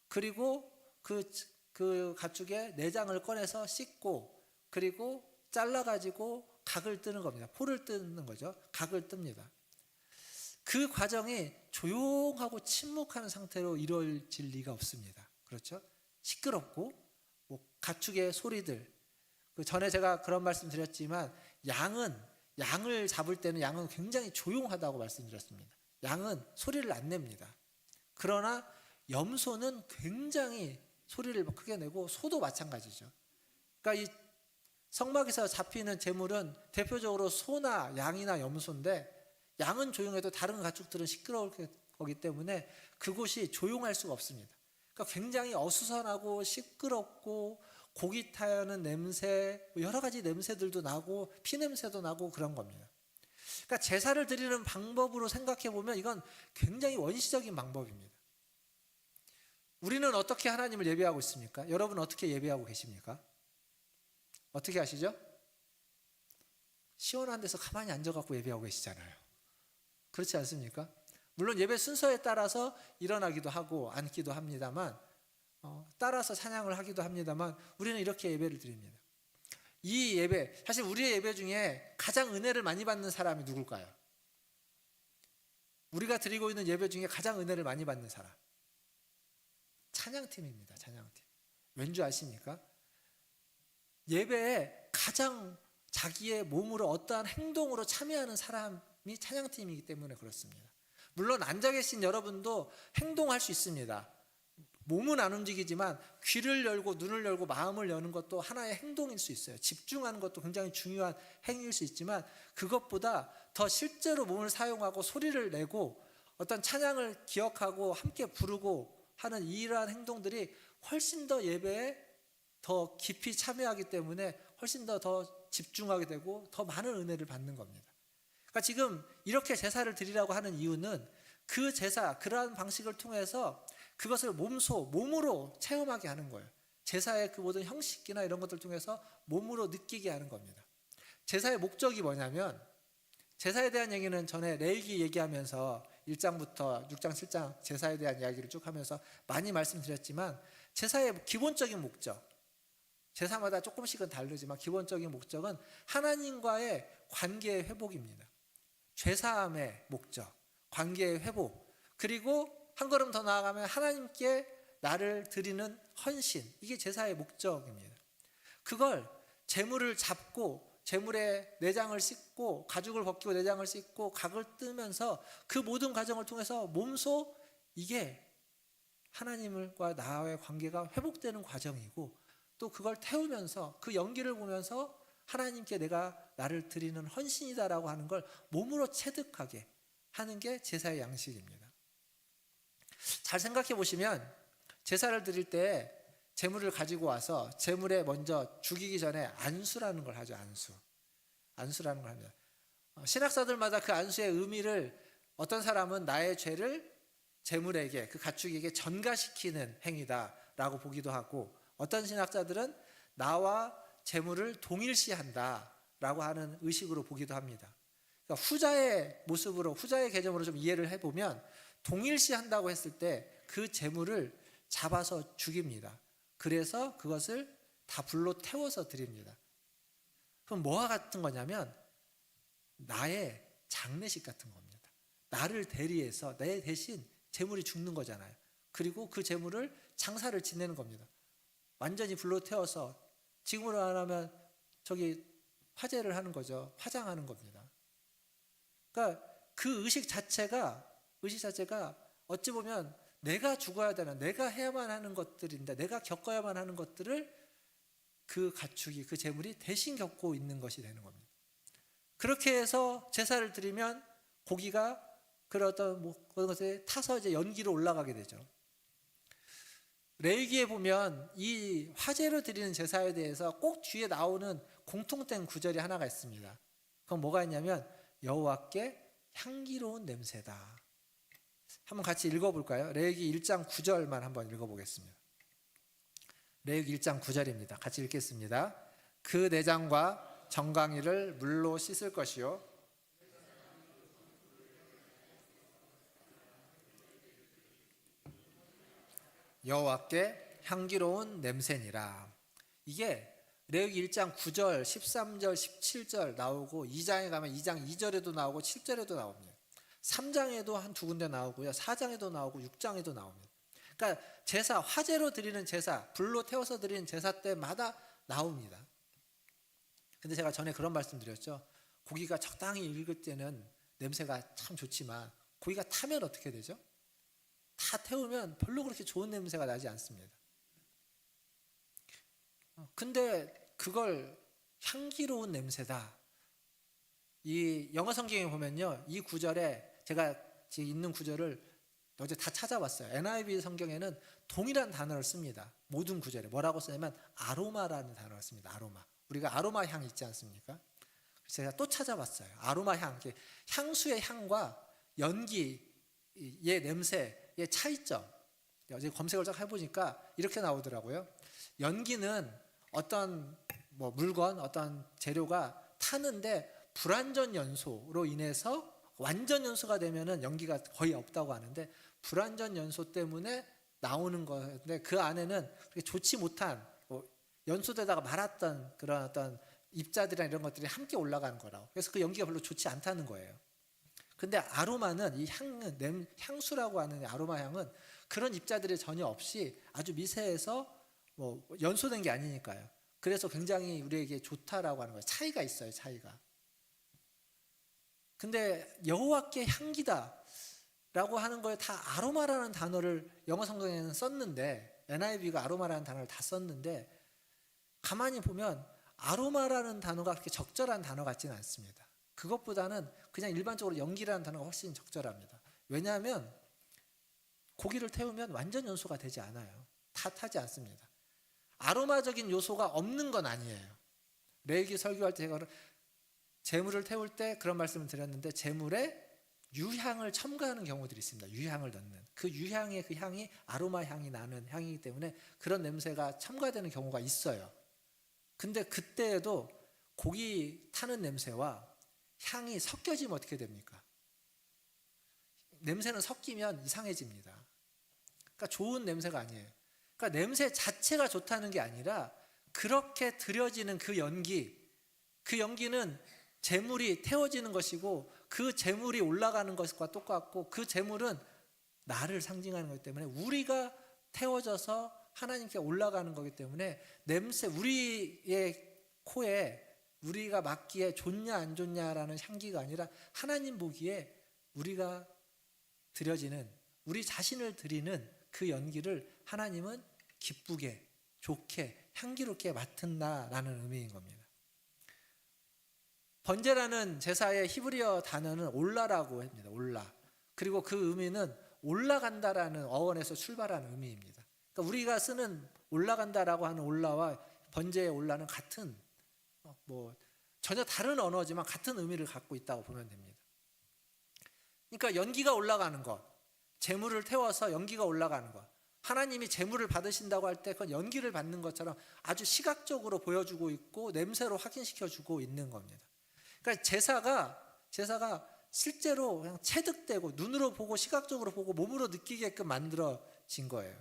S2: 그리고 그 가축의 내장을 꺼내서 씻고 그리고 잘라가지고 각을 뜨는 겁니다. 포를 뜨는 거죠. 각을 뜹니다. 그 과정이 조용하고 침묵한 상태로 이루어질 리가 없습니다. 그렇죠? 시끄럽고 뭐 가축의 소리들 그 전에 제가 그런 말씀 드렸지만 양을 잡을 때는 양은 굉장히 조용하다고 말씀드렸습니다. 양은 소리를 안 냅니다. 그러나 염소는 굉장히 소리를 크게 내고 소도 마찬가지죠. 그러니까 이 성막에서 잡히는 제물은 대표적으로 소나 양이나 염소인데 양은 조용해도 다른 가축들은 시끄러울 거기 때문에 그곳이 조용할 수가 없습니다. 그러니까 굉장히 어수선하고 시끄럽고 고기 타는 냄새 여러 가지 냄새들도 나고 피 냄새도 나고 그런 겁니다. 그러니까 제사를 드리는 방법으로 생각해 보면 이건 굉장히 원시적인 방법입니다. 우리는 어떻게 하나님을 예배하고 있습니까? 여러분 어떻게 예배하고 계십니까? 어떻게 하시죠? 시원한 데서 가만히 앉아갖고 예배하고 계시잖아요. 그렇지 않습니까? 물론 예배 순서에 따라서 일어나기도 하고 앉기도 합니다만 따라서 찬양을 하기도 합니다만 우리는 이렇게 예배를 드립니다. 이 예배, 사실 우리의 예배 중에 가장 은혜를 많이 받는 사람이 누굴까요? 우리가 드리고 있는 예배 중에 가장 은혜를 많이 받는 사람 찬양팀입니다. 찬양팀. 왠지 아십니까? 예배에 가장 자기의 몸으로 어떠한 행동으로 참여하는 사람이 찬양팀이기 때문에 그렇습니다. 물론 앉아 계신 여러분도 행동할 수 있습니다. 몸은 안 움직이지만 귀를 열고 눈을 열고 마음을 여는 것도 하나의 행동일 수 있어요. 집중하는 것도 굉장히 중요한 행위일 수 있지만 그것보다 더 실제로 몸을 사용하고 소리를 내고 어떤 찬양을 기억하고 함께 부르고 하는 이러한 행동들이 훨씬 더 예배에 더 깊이 참여하기 때문에 훨씬 더 집중하게 되고 더 많은 은혜를 받는 겁니다. 그러니까 지금 이렇게 제사를 드리라고 하는 이유는 그 제사, 그러한 방식을 통해서 그것을 몸으로 체험하게 하는 거예요. 제사의 그 모든 형식이나 이런 것들 통해서 몸으로 느끼게 하는 겁니다. 제사의 목적이 뭐냐면, 제사에 대한 얘기는 전에 레위기 얘기하면서 1장부터 6장, 7장 제사에 대한 이야기를 쭉 하면서 많이 말씀드렸지만, 제사의 기본적인 목적, 제사마다 조금씩은 다르지만 기본적인 목적은 하나님과의 관계의 회복입니다. 죄사함의 목적, 관계의 회복, 그리고 한 걸음 더 나아가면 하나님께 나를 드리는 헌신, 이게 제사의 목적입니다. 그걸 제물을 잡고 제물에 내장을 씻고 가죽을 벗기고 내장을 씻고 각을 뜨면서 그 모든 과정을 통해서 몸소 이게 하나님과 나와의 관계가 회복되는 과정이고, 또 그걸 태우면서 그 연기를 보면서 하나님께 내가 나를 드리는 헌신이다라고 하는 걸 몸으로 체득하게 하는 게 제사의 양식입니다. 잘 생각해 보시면 제사를 드릴 때 제물을 가지고 와서 제물에 먼저 죽이기 전에 안수라는 걸 하죠. 안수라는 걸 합니다. 신학사들마다 그 안수의 의미를, 어떤 사람은 나의 죄를 제물에게, 그 가축에게 전가시키는 행위다라고 보기도 하고, 어떤 신학자들은 나와 제물을 동일시한다라고 하는 의식으로 보기도 합니다. 그러니까 후자의 모습으로, 후자의 개념으로 좀 이해를 해보면, 동일시한다고 했을 때 그 제물을 잡아서 죽입니다. 그래서 그것을 다 불로 태워서 드립니다. 그럼 뭐와 같은 거냐면 나의 장례식 같은 겁니다. 나를 대리해서 내 대신 제물이 죽는 거잖아요. 그리고 그 제물을 장사를 지내는 겁니다. 완전히 불로 태워서, 지금으로 말하면 저기 화제를 하는 거죠. 화장하는 겁니다. 그러니까 그 의식 자체가 어찌 보면 내가 죽어야 되는, 내가 해야만 하는 것들인데, 내가 겪어야만 하는 것들을 그 가축이, 그 제물이 대신 겪고 있는 것이 되는 겁니다. 그렇게 해서 제사를 드리면 고기가 그런 어떤 그런 것에 타서 이제 연기로 올라가게 되죠. 레위기에 보면 이 화제로 드리는 제사에 대해서 꼭 뒤에 나오는 공통된 구절이 하나가 있습니다. 그건 뭐가 있냐면 여호와께 향기로운 냄새다. 한번 같이 읽어볼까요? 레위기 1장 9절만 한번 읽어보겠습니다. 레위기 1장 9절입니다. 같이 읽겠습니다. 그 내장과 정강이를 물로 씻을 것이요, 여호와께 향기로운 냄새니라. 이게 레위기 1장 9절, 13절, 17절 나오고, 2장에 가면 2장 2절에도 나오고 7절에도 나옵니다. 3장에도 한 두 군데 나오고요, 4장에도 나오고 6장에도 나옵니다. 그러니까 제사, 화제로 드리는 제사, 불로 태워서 드리는 제사 때마다 나옵니다. 근데 제가 전에 그런 말씀 드렸죠. 고기가 적당히 익을 때는 냄새가 참 좋지만 고기가 타면 어떻게 되죠? 다 태우면 별로 그렇게 좋은 냄새가 나지 않습니다. 근데 그걸 향기로운 냄새다. 이 영어 성경에 보면요, 이 구절에, 제가 지금 있는 구절을 어제 다 찾아봤어요. NIV 성경에는 동일한 단어를 씁니다. 모든 구절에 뭐라고 쓰냐면 아로마라는 단어를 씁니다. 아로마. 우리가 아로마 향 있지 않습니까? 그래서 제가 또 찾아봤어요. 아로마 향, 향수의 향과 연기의 냄새의 차이점. 어제 검색을 쫙 해보니까 이렇게 나오더라고요. 연기는 어떤 물건, 어떤 재료가 타는데 불완전 연소로 인해서, 완전 연소가 되면은 연기가 거의 없다고 하는데, 불완전 연소 때문에 나오는 건데, 그 안에는 그렇게 좋지 못한 연소되다가 말았던 그런 어떤 입자들이나 이런 것들이 함께 올라가는 거라고. 그래서 그 연기가 별로 좋지 않다는 거예요. 근데 아로마는, 이 향수라고 하는 아로마 향은 그런 입자들이 전혀 없이 아주 미세해서 연소된 게 아니니까요. 그래서 굉장히 우리에게 좋다라고 하는 거예요. 차이가 있어요, 차이가. 근데 여호와께 향기다 라고 하는 거에 다 아로마라는 단어를 영어 성경에는 썼는데, NIV가 아로마라는 단어를 다 썼는데, 가만히 보면 아로마라는 단어가 그렇게 적절한 단어 같지는 않습니다. 그것보다는 그냥 일반적으로 연기라는 단어가 훨씬 적절합니다. 왜냐하면 고기를 태우면 완전 연소가 되지 않아요. 다 타지 않습니다. 아로마적인 요소가 없는 건 아니에요. 레위기 설교할 때 제가 제물을 태울 때 그런 말씀을 드렸는데, 제물에 유향을 첨가하는 경우들이 있습니다. 유향을 넣는 그 유향의 그 향이 아로마 향이 나는 향이기 때문에 그런 냄새가 첨가되는 경우가 있어요. 근데 그때에도 고기 타는 냄새와 향이 섞여지면 어떻게 됩니까? 냄새는 섞이면 이상해집니다. 그러니까 좋은 냄새가 아니에요. 그러니까 냄새 자체가 좋다는 게 아니라 그렇게 들여지는 그 연기는 재물이 태워지는 것이고 그 재물이 올라가는 것과 똑같고 그 재물은 나를 상징하는 거기 때문에 우리가 태워져서 하나님께 올라가는 거기 때문에 냄새, 우리의 코에 우리가 맡기에 좋냐 안 좋냐라는 향기가 아니라 하나님 보기에 우리가 드려지는, 우리 자신을 드리는 그 연기를 하나님은 기쁘게, 좋게, 향기롭게 맡은다라는 의미인 겁니다. 번제라는 제사의 히브리어 단어는 올라라고 합니다. 올라. 그리고 그 의미는 올라간다라는 어원에서 출발하는 의미입니다. 그러니까 우리가 쓰는 올라간다라고 하는 올라와 번제의 올라는 같은, 전혀 다른 언어지만 같은 의미를 갖고 있다고 보면 됩니다. 그러니까 연기가 올라가는 것, 재물을 태워서 연기가 올라가는 것, 하나님이 재물을 받으신다고 할 때 그건 연기를 받는 것처럼 아주 시각적으로 보여주고 있고 냄새로 확인시켜주고 있는 겁니다. 그러니까 제사가 실제로 그냥 체득되고 눈으로 보고 시각적으로 보고 몸으로 느끼게끔 만들어진 거예요.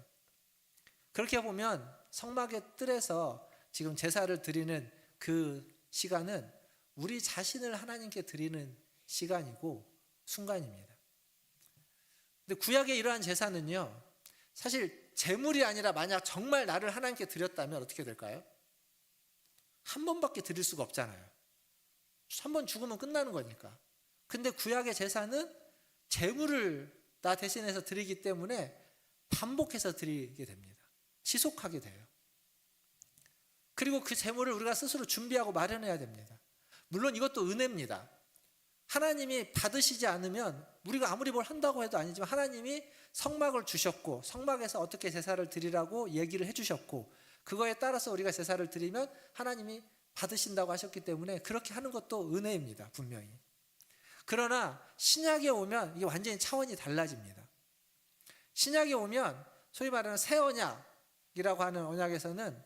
S2: 그렇게 보면 성막의 뜰에서 지금 제사를 드리는 그 시간은 우리 자신을 하나님께 드리는 시간이고 순간입니다. 근데 구약의 이러한 제사는요, 사실 제물이 아니라 만약 정말 나를 하나님께 드렸다면 어떻게 될까요? 한 번밖에 드릴 수가 없잖아요. 한 번 죽으면 끝나는 거니까. 근데 구약의 제사는 제물을 나 대신해서 드리기 때문에 반복해서 드리게 됩니다. 지속하게 돼요. 그리고 그 제물을 우리가 스스로 준비하고 마련해야 됩니다. 물론 이것도 은혜입니다. 하나님이 받으시지 않으면 우리가 아무리 뭘 한다고 해도 아니지만 하나님이 성막을 주셨고 성막에서 어떻게 제사를 드리라고 얘기를 해주셨고 그거에 따라서 우리가 제사를 드리면 하나님이 받으신다고 하셨기 때문에 그렇게 하는 것도 은혜입니다. 분명히. 그러나 신약에 오면 이게 완전히 차원이 달라집니다. 신약에 오면 소위 말하는 새 언약이라고 하는 언약에서는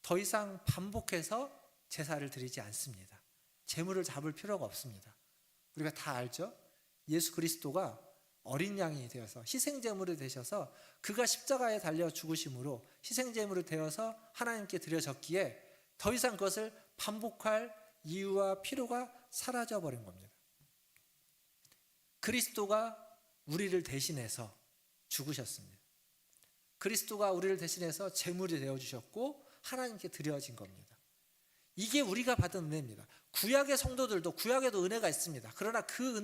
S2: 더 이상 반복해서 제사를 드리지 않습니다. 제물을 잡을 필요가 없습니다. 우리가 다 알죠? 예수 그리스도가 어린 양이 되어서 희생제물이 되셔서 그가 십자가에 달려 죽으심으로 희생제물이 되어서 하나님께 드려졌기에 더 이상 그것을 반복할 이유와 필요가 사라져버린 겁니다. 그리스도가 우리를 대신해서 죽으셨습니다. 그리스도가 우리를 대신해서 제물이 되어주셨고 하나님께 드려진 겁니다. 이게 우리가 받은 은혜입니다. 구약의 성도들도 구약에도 은혜가 있습니다. 그러나 그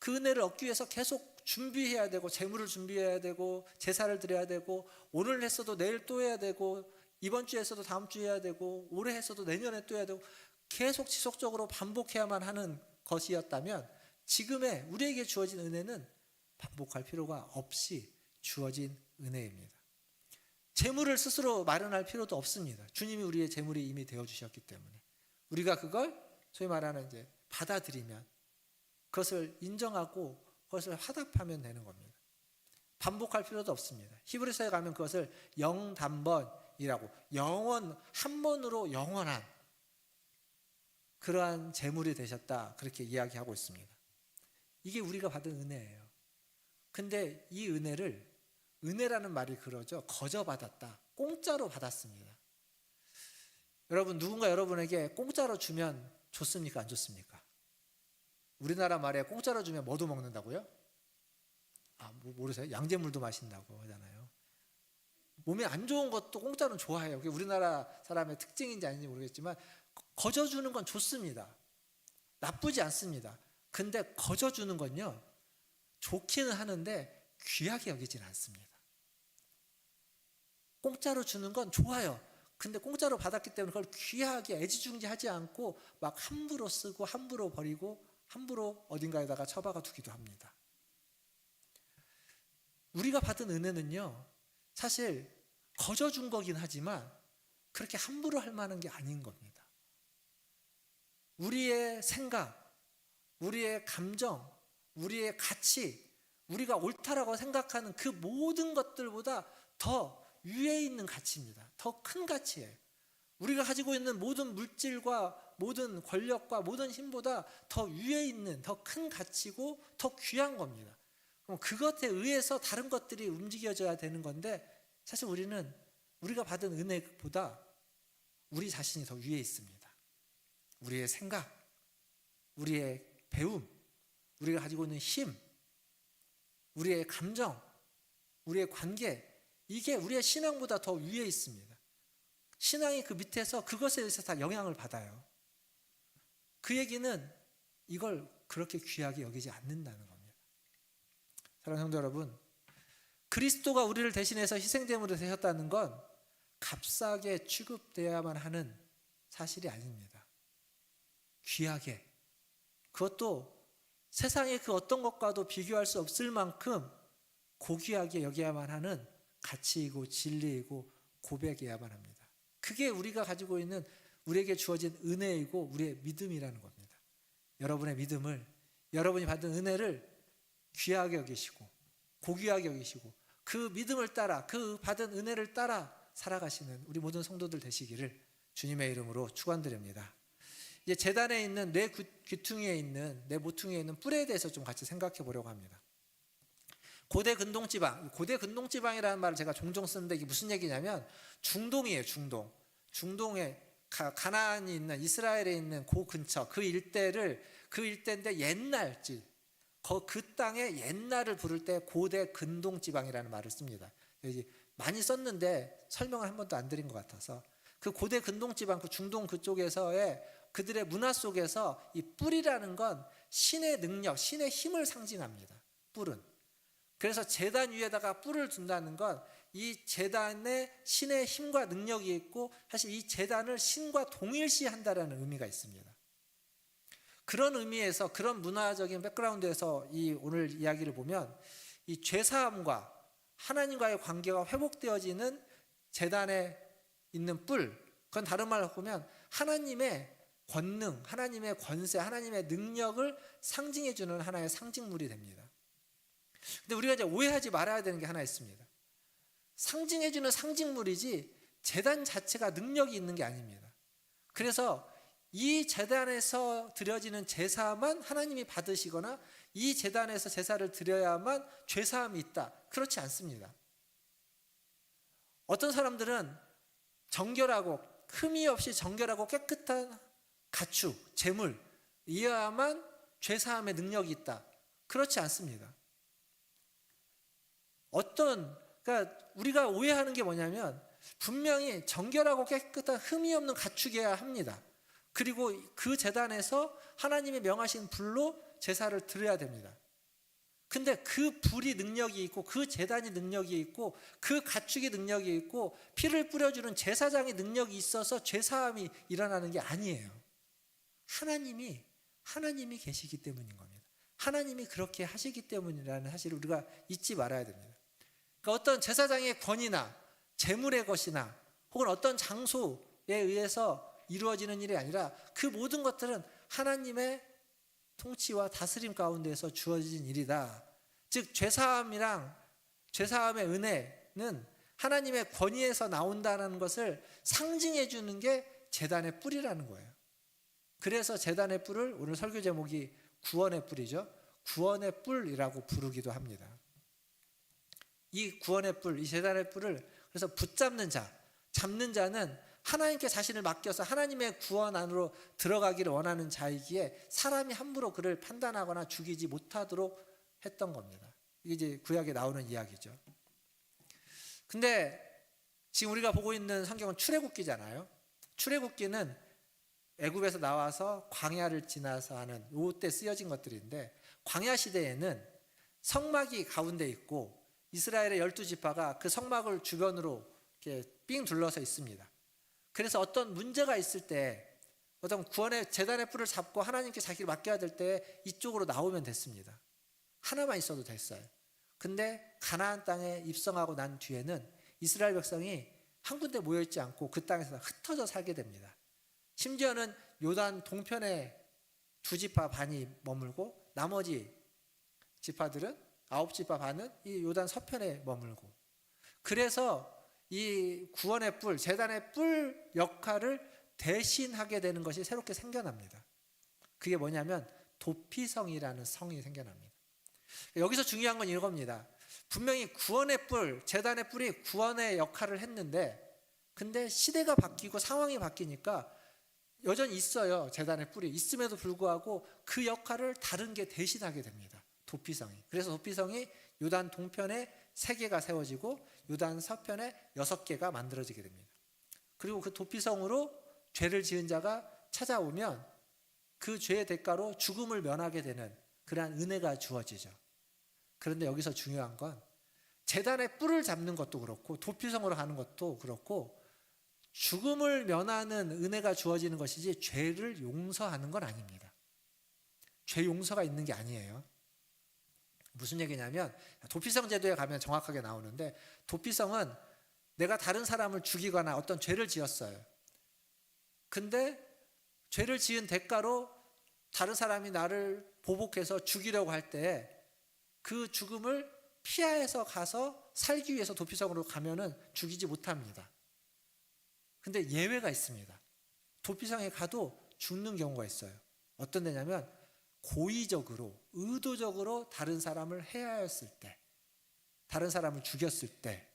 S2: 은혜를 얻기 위해서 계속 준비해야 되고 제물을 준비해야 되고 제사를 드려야 되고 오늘 했어도 내일 또 해야 되고 이번 주에 했어도 다음 주에 해야 되고 올해 했어도 내년에 또 해야 되고 계속 지속적으로 반복해야만 하는 것이었다면 지금의 우리에게 주어진 은혜는 반복할 필요가 없이 주어진 은혜입니다. 재물을 스스로 마련할 필요도 없습니다. 주님이 우리의 재물이 이미 되어주셨기 때문에 우리가 그걸 소위 말하는 이제 받아들이면 그것을 인정하고 그것을 화답하면 되는 겁니다. 반복할 필요도 없습니다. 히브리서에 가면 그것을 영단번이라고 영원 한 번으로 영원한 그러한 재물이 되셨다 그렇게 이야기하고 있습니다. 이게 우리가 받은 은혜예요. 근데 이 은혜라는 말이 그러죠. 거저 받았다. 공짜로 받았습니다. 여러분 누군가 여러분에게 공짜로 주면 좋습니까? 안 좋습니까? 우리나라 말에 공짜로 주면 뭐도 먹는다고요? 모르세요? 양잿물도 마신다고 하잖아요. 몸에 안 좋은 것도 공짜로는 좋아해요. 그게 우리나라 사람의 특징인지 아닌지 모르겠지만 거저 주는 건 좋습니다. 나쁘지 않습니다. 근데 거저 주는 건요. 좋기는 하는데 귀하게 여기지는 않습니다. 공짜로 주는 건 좋아요. 근데 공짜로 받았기 때문에 그걸 귀하게 애지중지하지 않고 막 함부로 쓰고 함부로 버리고 함부로 어딘가에다가 처박아 두기도 합니다. 우리가 받은 은혜는요. 사실 거저 준 거긴 하지만 그렇게 함부로 할 만한 게 아닌 겁니다. 우리의 생각, 우리의 감정, 우리의 가치, 우리가 옳다라고 생각하는 그 모든 것들보다 더 위에 있는 가치입니다. 더 큰 가치예요. 우리가 가지고 있는 모든 물질과 모든 권력과 모든 힘보다 더 위에 있는 더 큰 가치고 더 귀한 겁니다. 그럼 그것에 의해서 다른 것들이 움직여져야 되는 건데 사실 우리는 우리가 받은 은혜보다 우리 자신이 더 위에 있습니다. 우리의 생각, 우리의 배움, 우리가 가지고 있는 힘, 우리의 감정, 우리의 관계, 이게 우리의 신앙보다 더 위에 있습니다. 신앙이 그 밑에서 그것에 의해서 다 영향을 받아요. 그 얘기는 이걸 그렇게 귀하게 여기지 않는다는 겁니다. 사랑하는 성도 여러분, 그리스도가 우리를 대신해서 희생제물이 되셨다는 건 값싸게 취급되어야만 하는 사실이 아닙니다. 귀하게, 그것도 세상의 그 어떤 것과도 비교할 수 없을 만큼 고귀하게 여겨야만 하는 가치이고 진리이고 고백이어야만 합니다. 그게 우리가 가지고 있는 우리에게 주어진 은혜이고 우리의 믿음이라는 겁니다. 여러분의 믿음을, 여러분이 받은 은혜를 귀하게 여기시고 고귀하게 여기시고 그 믿음을 따라, 그 받은 은혜를 따라 살아가시는 우리 모든 성도들 되시기를 주님의 이름으로 축원드립니다. 이제 제단에 있는 뇌 귀퉁이에 있는, 뇌 모퉁이에 있는 뿔에 대해서 좀 같이 생각해 보려고 합니다. 고대 근동지방, 고대 근동지방이라는 말을 제가 종종 쓰는데 이게 무슨 얘기냐면 중동이에요. 중동에 가나안이 있는, 이스라엘에 있는 그 근처, 그 일대인데 옛날지, 그 땅의 옛날을 부를 때 고대 근동지방이라는 말을 씁니다. 많이 썼는데 설명을 한 번도 안 드린 것 같아서 그 고대 근동지방, 그 중동 그쪽에서의 그들의 문화 속에서 이 뿔이라는 건 신의 능력, 신의 힘을 상징합니다. 뿔은. 그래서 제단 위에다가 뿔을 둔다는 건 이 제단에 신의 힘과 능력이 있고 사실 이 제단을 신과 동일시한다라는 의미가 있습니다. 그런 의미에서, 그런 문화적인 백그라운드에서 이 오늘 이야기를 보면 이 죄사함과 하나님과의 관계가 회복되어지는 제단에 있는 뿔, 그건 다른 말로 보면 하나님의 권능, 하나님의 권세, 하나님의 능력을 상징해 주는 하나의 상징물이 됩니다. 근데 우리가 이제 오해하지 말아야 되는 게 하나 있습니다. 상징해 주는 상징물이지 제단 자체가 능력이 있는 게 아닙니다. 그래서 이 제단에서 드려지는 제사만 하나님이 받으시거나 이 제단에서 제사를 드려야만 죄사함이 있다, 그렇지 않습니다. 어떤 사람들은 정결하고 흠이 없이 정결하고 깨끗한 가축, 제물 이어야만 죄사함의 능력이 있다, 그렇지 않습니다. 그러니까 우리가 오해하는 게 뭐냐면 분명히 정결하고 깨끗한 흠이 없는 가축이어야 합니다. 그리고 그 제단에서 하나님이 명하신 불로 제사를 드려야 됩니다. 근데 그 불이 능력이 있고 그 제단이 능력이 있고 그 가축이 능력이 있고 피를 뿌려주는 제사장이 능력이 있어서 죄사함이 일어나는 게 아니에요. 하나님이 계시기 때문인 겁니다. 하나님이 그렇게 하시기 때문이라는 사실을 우리가 잊지 말아야 됩니다. 그러니까 어떤 제사장의 권위나 재물의 것이나 혹은 어떤 장소에 의해서 이루어지는 일이 아니라 그 모든 것들은 하나님의 통치와 다스림 가운데에서 주어진 일이다. 즉 죄사함의 은혜는 하나님의 권위에서 나온다는 것을 상징해 주는 게 제단의 뿔이라는 거예요. 그래서 제단의 뿔을 오늘 설교 제목이 구원의 뿔이죠. 구원의 뿔이라고 부르기도 합니다. 이 구원의 뿔, 이 제단의 뿔을 그래서 붙잡는 자, 잡는 자는 하나님께 자신을 맡겨서 하나님의 구원 안으로 들어가기를 원하는 자이기에 사람이 함부로 그를 판단하거나 죽이지 못하도록 했던 겁니다. 이게 이제 구약에 나오는 이야기죠. 근데 지금 우리가 보고 있는 성경은 출애굽기잖아요. 출애굽기는 애굽에서 나와서 광야를 지나서 하는 이때 쓰여진 것들인데 광야 시대에는 성막이 가운데 있고 이스라엘의 12지파가 그 성막을 주변으로 이렇게 삥 둘러서 있습니다. 그래서 어떤 문제가 있을 때 어떤 구원의 제단의 뿔을 잡고 하나님께 자기를 맡겨야 될 때 이쪽으로 나오면 됐습니다. 하나만 있어도 됐어요. 근데 가나안 땅에 입성하고 난 뒤에는 이스라엘 백성이 한 군데 모여있지 않고 그 땅에서 흩어져 살게 됩니다. 심지어는 요단 동편에 2지파 반이 머물고 나머지 지파들은 9지파 반은 이 요단 서편에 머물고, 그래서 이 구원의 뿔, 제단의 뿔 역할을 대신하게 되는 것이 새롭게 생겨납니다. 그게 뭐냐면 도피성이라는 성이 생겨납니다. 여기서 중요한 건 이겁니다. 분명히 구원의 뿔, 제단의 뿔이 구원의 역할을 했는데, 근데 시대가 바뀌고 상황이 바뀌니까 여전히 있어요. 제단의 뿔이 있음에도 불구하고 그 역할을 다른 게 대신하게 됩니다. 도피성이. 그래서 도피성이 요단 동편에 3개가 세워지고 요단 서편에 6개가 만들어지게 됩니다. 그리고 그 도피성으로 죄를 지은 자가 찾아오면 그 죄의 대가로 죽음을 면하게 되는 그러한 은혜가 주어지죠. 그런데 여기서 중요한 건 제단의 뿔을 잡는 것도 그렇고 도피성으로 가는 것도 그렇고 죽음을 면하는 은혜가 주어지는 것이지 죄를 용서하는 건 아닙니다. 죄 용서가 있는 게 아니에요. 무슨 얘기냐면 도피성 제도에 가면 정확하게 나오는데, 도피성은 내가 다른 사람을 죽이거나 어떤 죄를 지었어요. 근데 죄를 지은 대가로 다른 사람이 나를 보복해서 죽이려고 할 때 그 죽음을 피해서 가서 살기 위해서 도피성으로 가면은 죽이지 못합니다. 근데 예외가 있습니다. 도피성에 가도 죽는 경우가 있어요. 어떤 데냐면 고의적으로, 의도적으로 다른 사람을 해하였을 때, 다른 사람을 죽였을 때,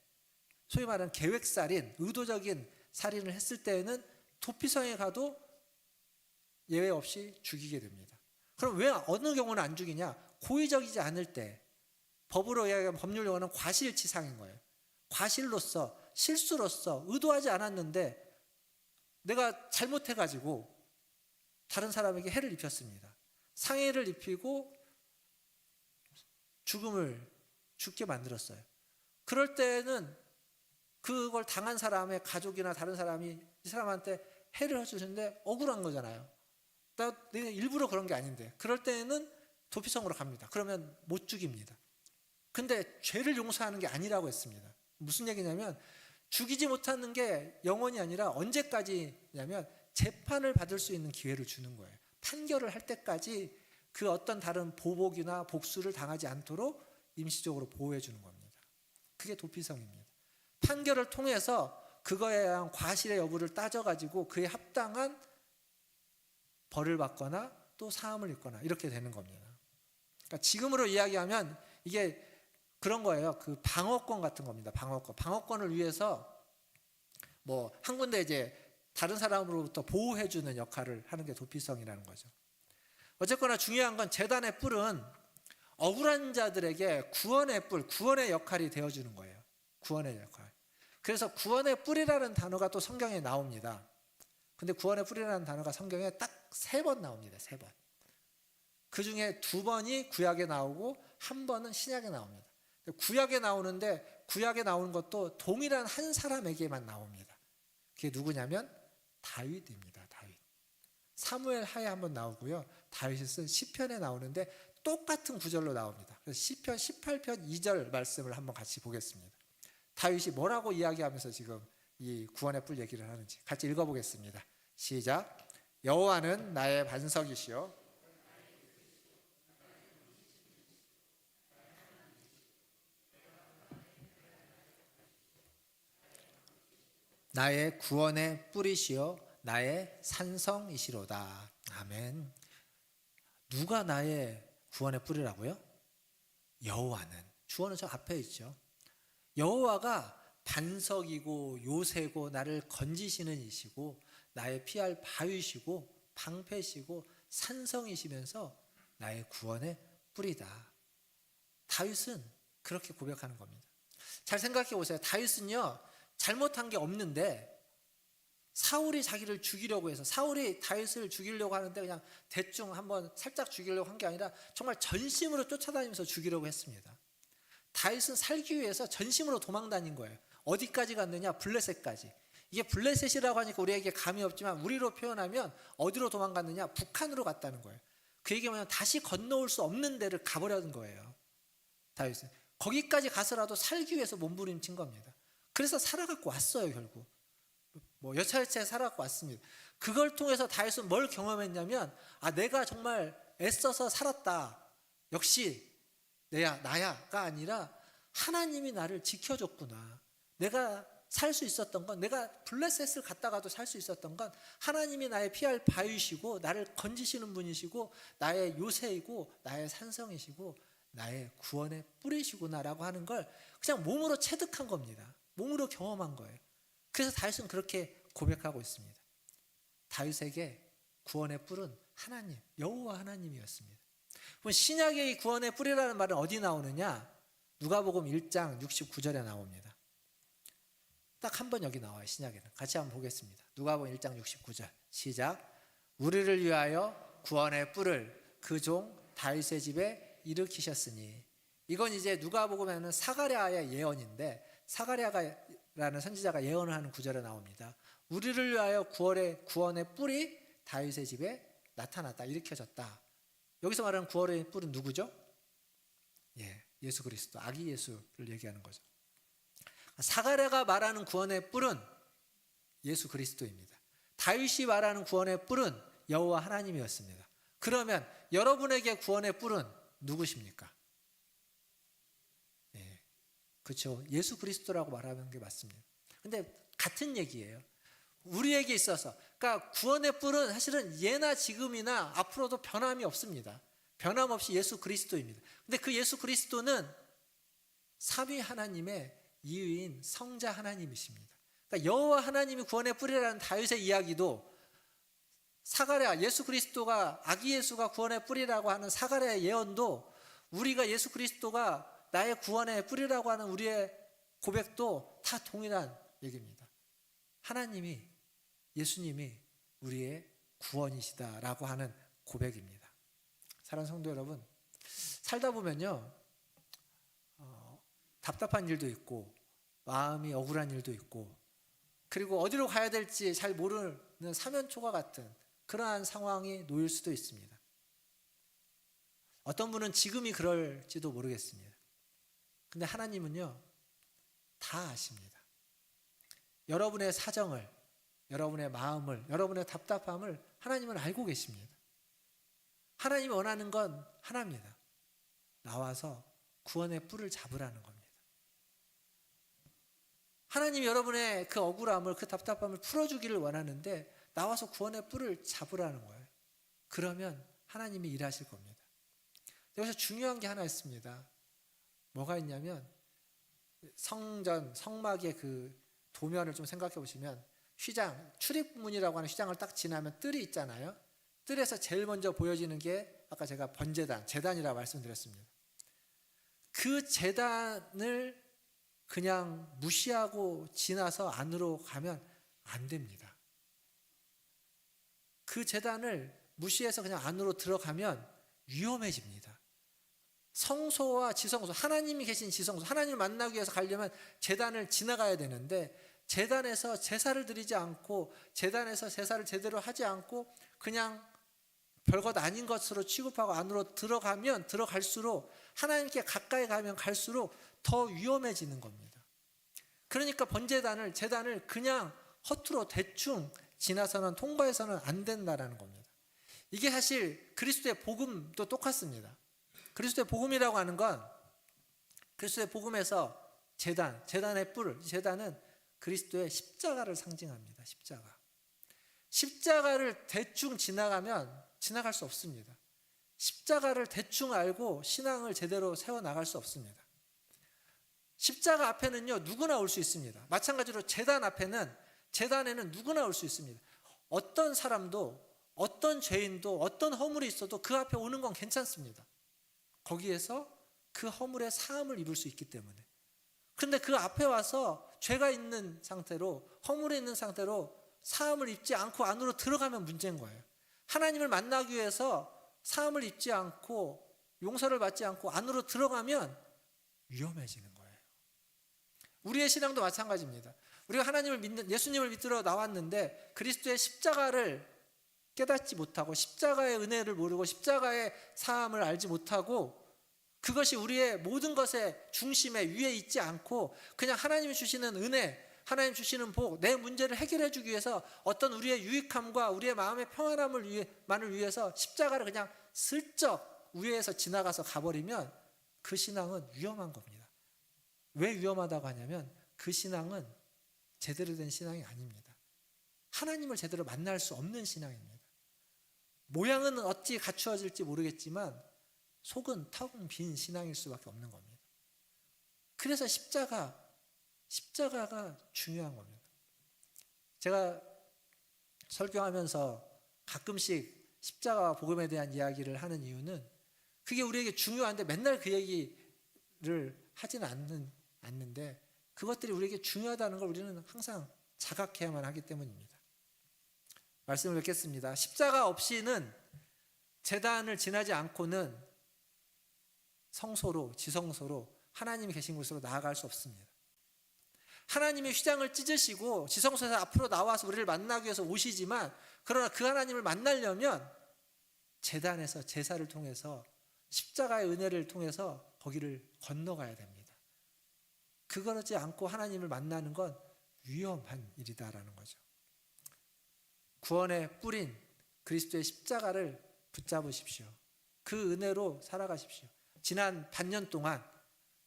S2: 소위 말하는 계획살인, 의도적인 살인을 했을 때에는 도피성에 가도 예외 없이 죽이게 됩니다. 그럼 왜 어느 경우는 안 죽이냐? 고의적이지 않을 때, 법으로 이야기하면 법률 용어는 과실치상인 거예요. 과실로서, 실수로서 의도하지 않았는데 내가 잘못해가지고 다른 사람에게 해를 입혔습니다. 상해를 입히고 죽게 만들었어요. 그럴 때는 그걸 당한 사람의 가족이나 다른 사람이 이 사람한테 해를 해주는데 억울한 거잖아요. 내가 일부러 그런 게 아닌데. 그럴 때는 도피성으로 갑니다. 그러면 못 죽입니다. 근데 죄를 용서하는 게 아니라고 했습니다. 무슨 얘기냐면 죽이지 못하는 게 영원이 아니라 언제까지냐면 재판을 받을 수 있는 기회를 주는 거예요. 판결을 할 때까지 그 어떤 다른 보복이나 복수를 당하지 않도록 임시적으로 보호해 주는 겁니다. 그게 도피성입니다. 판결을 통해서 그거에 대한 과실의 여부를 따져가지고 그에 합당한 벌을 받거나 또 사함을 입거나 이렇게 되는 겁니다. 그러니까 지금으로 이야기하면 이게 그런 거예요. 그 방어권 같은 겁니다. 방어권을 위해서 뭐 한 군데 이제 다른 사람으로부터 보호해주는 역할을 하는 게 도피성이라는 거죠. 어쨌거나 중요한 건 제단의 뿔은 억울한 자들에게 구원의 뿔, 구원의 역할이 되어주는 거예요. 구원의 역할. 그래서 구원의 뿔이라는 단어가 또 성경에 나옵니다. 근데 구원의 뿔이라는 단어가 성경에 딱 3번 나옵니다. 3번. 그 중에 2번이 구약에 나오고 1번은 신약에 나옵니다. 구약에 나오는데 구약에 나오는 것도 동일한 한 사람에게만 나옵니다. 그게 누구냐면 다윗입니다. 다윗. 사무엘 하에 한번 나오고요. 다윗이 쓴 시편에 나오는데 똑같은 구절로 나옵니다. 그래서 시편 18편 2절 말씀을 한번 같이 보겠습니다. 다윗이 뭐라고 이야기하면서 지금 이 구원의 뿔 얘기를 하는지 같이 읽어보겠습니다. 시작. 여호와는 나의 반석이시요 나의 구원의 뿔이시요 나의 산성이시로다. 아멘. 누가 나의 구원의 뿔이라고요? 여호와는. 주어는 저 앞에 있죠. 여호와가 반석이고 요새고 나를 건지시는 이시고 나의 피할 바위시고 방패시고 산성이시면서 나의 구원의 뿔이다. 다윗은 그렇게 고백하는 겁니다. 잘 생각해 보세요. 다윗은요 잘못한 게 없는데 사울이 자기를 죽이려고 해서 사울이 다윗을 죽이려고 하는데 그냥 대충 한번 살짝 죽이려고 한 게 아니라 정말 전심으로 쫓아다니면서 죽이려고 했습니다. 다윗은 살기 위해서 전심으로 도망다닌 거예요. 어디까지 갔느냐? 블레셋까지. 이게 블레셋이라고 하니까 우리에게 감이 없지만 우리로 표현하면 어디로 도망갔느냐? 북한으로 갔다는 거예요. 그 얘기하면 다시 건너올 수 없는 데를 가버려는 거예요. 다윗은 거기까지 가서라도 살기 위해서 몸부림친 겁니다. 그래서 살아갖고 왔어요. 결국 뭐 여차여차 살아갖고 왔습니다. 그걸 통해서 다윗은 뭘 경험했냐면 내가 정말 애써서 살았다. 역시 나야가 아니라 하나님이 나를 지켜줬구나. 내가 살 수 있었던 건, 내가 블레셋을 갔다가도 살 수 있었던 건 하나님이 나의 피할 바위시고 나를 건지시는 분이시고 나의 요새이고 나의 산성이시고 나의 구원의 뿌리시구나라고 하는 걸 그냥 몸으로 체득한 겁니다. 몸으로 경험한 거예요. 그래서 다윗은 그렇게 고백하고 있습니다. 다윗에게 구원의 뿔은 하나님, 여호와 하나님이었습니다. 그럼 신약의 이 구원의 뿌리라는 말은 어디 나오느냐? 누가복음 1장 69절에 나옵니다. 딱 한 번 여기 나와요. 신약에는. 같이 한번 보겠습니다. 누가복음 1장 69절 시작. 우리를 위하여 구원의 뿔을 그 종 다윗의 집에 일으키셨으니. 이건 이제 누가복음에는 사가랴의 예언인데 사가랴라는 선지자가 예언을 하는 구절에 나옵니다. 우리를 위하여 구원의 뿔이 다윗의 집에 나타났다, 일으켜졌다. 여기서 말하는 구원의 뿔은 누구죠? 예수 그리스도, 아기 예수를 얘기하는 거죠. 사가랴가 말하는 구원의 뿔은 예수 그리스도입니다. 다윗이 말하는 구원의 뿔은 여호와 하나님이었습니다. 그러면 여러분에게 구원의 뿔은 누구십니까? 그렇죠. 예수 그리스도라고 말하는 게 맞습니다. 근데 같은 얘기예요. 우리에게 있어서, 그러니까 구원의 뿔은 사실은 예나 지금이나 앞으로도 변함이 없습니다. 변함없이 예수 그리스도입니다. 근데 그 예수 그리스도는 삼위 하나님의 이유인 성자 하나님이십니다. 그러니까 여호와 하나님이 구원의 뿔이라는 다윗의 이야기도 사가랴, 예수 그리스도가, 아기 예수가 구원의 뿔이라고 하는 사가랴의 예언도 우리가 예수 그리스도가 나의 구원의 뿔이라고 하는 우리의 고백도 다 동일한 얘기입니다. 하나님이, 예수님이 우리의 구원이시다라고 하는 고백입니다. 사랑하는 성도 여러분, 살다 보면요, 답답한 일도 있고 마음이 억울한 일도 있고 그리고 어디로 가야 될지 잘 모르는 사면초가 같은 그러한 상황이 놓일 수도 있습니다. 어떤 분은 지금이 그럴지도 모르겠습니다. 근데 하나님은요, 다 아십니다. 여러분의 사정을, 여러분의 마음을, 여러분의 답답함을 하나님은 알고 계십니다. 하나님이 원하는 건 하나입니다. 나와서 구원의 뿔을 잡으라는 겁니다. 하나님이 여러분의 그 억울함을, 그 답답함을 풀어주기를 원하는데 나와서 구원의 뿔을 잡으라는 거예요. 그러면 하나님이 일하실 겁니다. 여기서 중요한 게 하나 있습니다. 뭐가 있냐면 성전, 성막의 그 도면을 좀 생각해 보시면 휘장, 출입문이라고 하는 휘장을 딱 지나면 뜰이 있잖아요. 뜰에서 제일 먼저 보여지는 게 아까 제가 번제단, 제단이라고 말씀드렸습니다. 그 제단을 그냥 무시하고 지나서 안으로 가면 안 됩니다. 그 제단을 무시해서 그냥 안으로 들어가면 위험해집니다. 성소와 지성소, 하나님이 계신 지성소, 하나님을 만나기 위해서 가려면 제단을 지나가야 되는데 제단에서 제사를 드리지 않고 제단에서 제사를 제대로 하지 않고 그냥 별것 아닌 것으로 취급하고 안으로 들어가면 들어갈수록 하나님께 가까이 가면 갈수록 더 위험해지는 겁니다. 그러니까 번제단을, 제단을 그냥 허투루 대충 지나서는, 통과해서는 안 된다라는 겁니다. 이게 사실 그리스도의 복음도 똑같습니다. 그리스도의 복음이라고 하는 건 그리스도의 복음에서 제단의 뿔, 제단은 그리스도의 십자가를 상징합니다. 십자가를 대충 지나가면 지나갈 수 없습니다. 십자가를 대충 알고 신앙을 제대로 세워나갈 수 없습니다. 십자가 앞에는요, 누구나 올 수 있습니다. 마찬가지로 제단에는 누구나 올 수 있습니다. 어떤 사람도, 어떤 죄인도, 어떤 허물이 있어도 그 앞에 오는 건 괜찮습니다. 거기에서 그 허물의 사함을 입을 수 있기 때문에. 그런데 그 앞에 와서 죄가 있는 상태로, 허물이 있는 상태로 사함을 입지 않고 안으로 들어가면 문제인 거예요. 하나님을 만나기 위해서 사함을 입지 않고 용서를 받지 않고 안으로 들어가면 위험해지는 거예요. 우리의 신앙도 마찬가지입니다. 우리가 하나님을 믿는, 예수님을 믿으러 나왔는데 그리스도의 십자가를 깨닫지 못하고 십자가의 은혜를 모르고 십자가의 사함을 알지 못하고 그것이 우리의 모든 것의 중심에 위에 있지 않고 그냥 하나님이 주시는 은혜, 하나님 주시는 복, 내 문제를 해결해 주기 위해서 어떤 우리의 유익함과 우리의 마음의 평안함만을 위해서 십자가를 그냥 슬쩍 위에서 지나가서 가버리면 그 신앙은 위험한 겁니다. 왜 위험하다고 하냐면 그 신앙은 제대로 된 신앙이 아닙니다. 하나님을 제대로 만날 수 없는 신앙입니다. 모양은 어찌 갖추어질지 모르겠지만 속은 텅 빈 신앙일 수밖에 없는 겁니다. 그래서 십자가가 중요한 겁니다. 제가 설교하면서 가끔씩 십자가와 복음에 대한 이야기를 하는 이유는 그게 우리에게 중요한데 맨날 그 얘기를 하지는 않는데 그것들이 우리에게 중요하다는 걸 우리는 항상 자각해야만 하기 때문입니다. 말씀을 뵙겠습니다. 십자가 없이는 제단을 지나지 않고는 성소로 지성소로 하나님이 계신 곳으로 나아갈 수 없습니다. 하나님이 휘장을 찢으시고 지성소에서 앞으로 나와서 우리를 만나기 위해서 오시지만 그러나 그 하나님을 만나려면 제단에서 제사를 통해서 십자가의 은혜를 통해서 거기를 건너가야 됩니다. 그러지 않고 하나님을 만나는 건 위험한 일이다라는 거죠. 구원의 뿌린 그리스도의 십자가를 붙잡으십시오. 그 은혜로 살아가십시오. 지난 반년 동안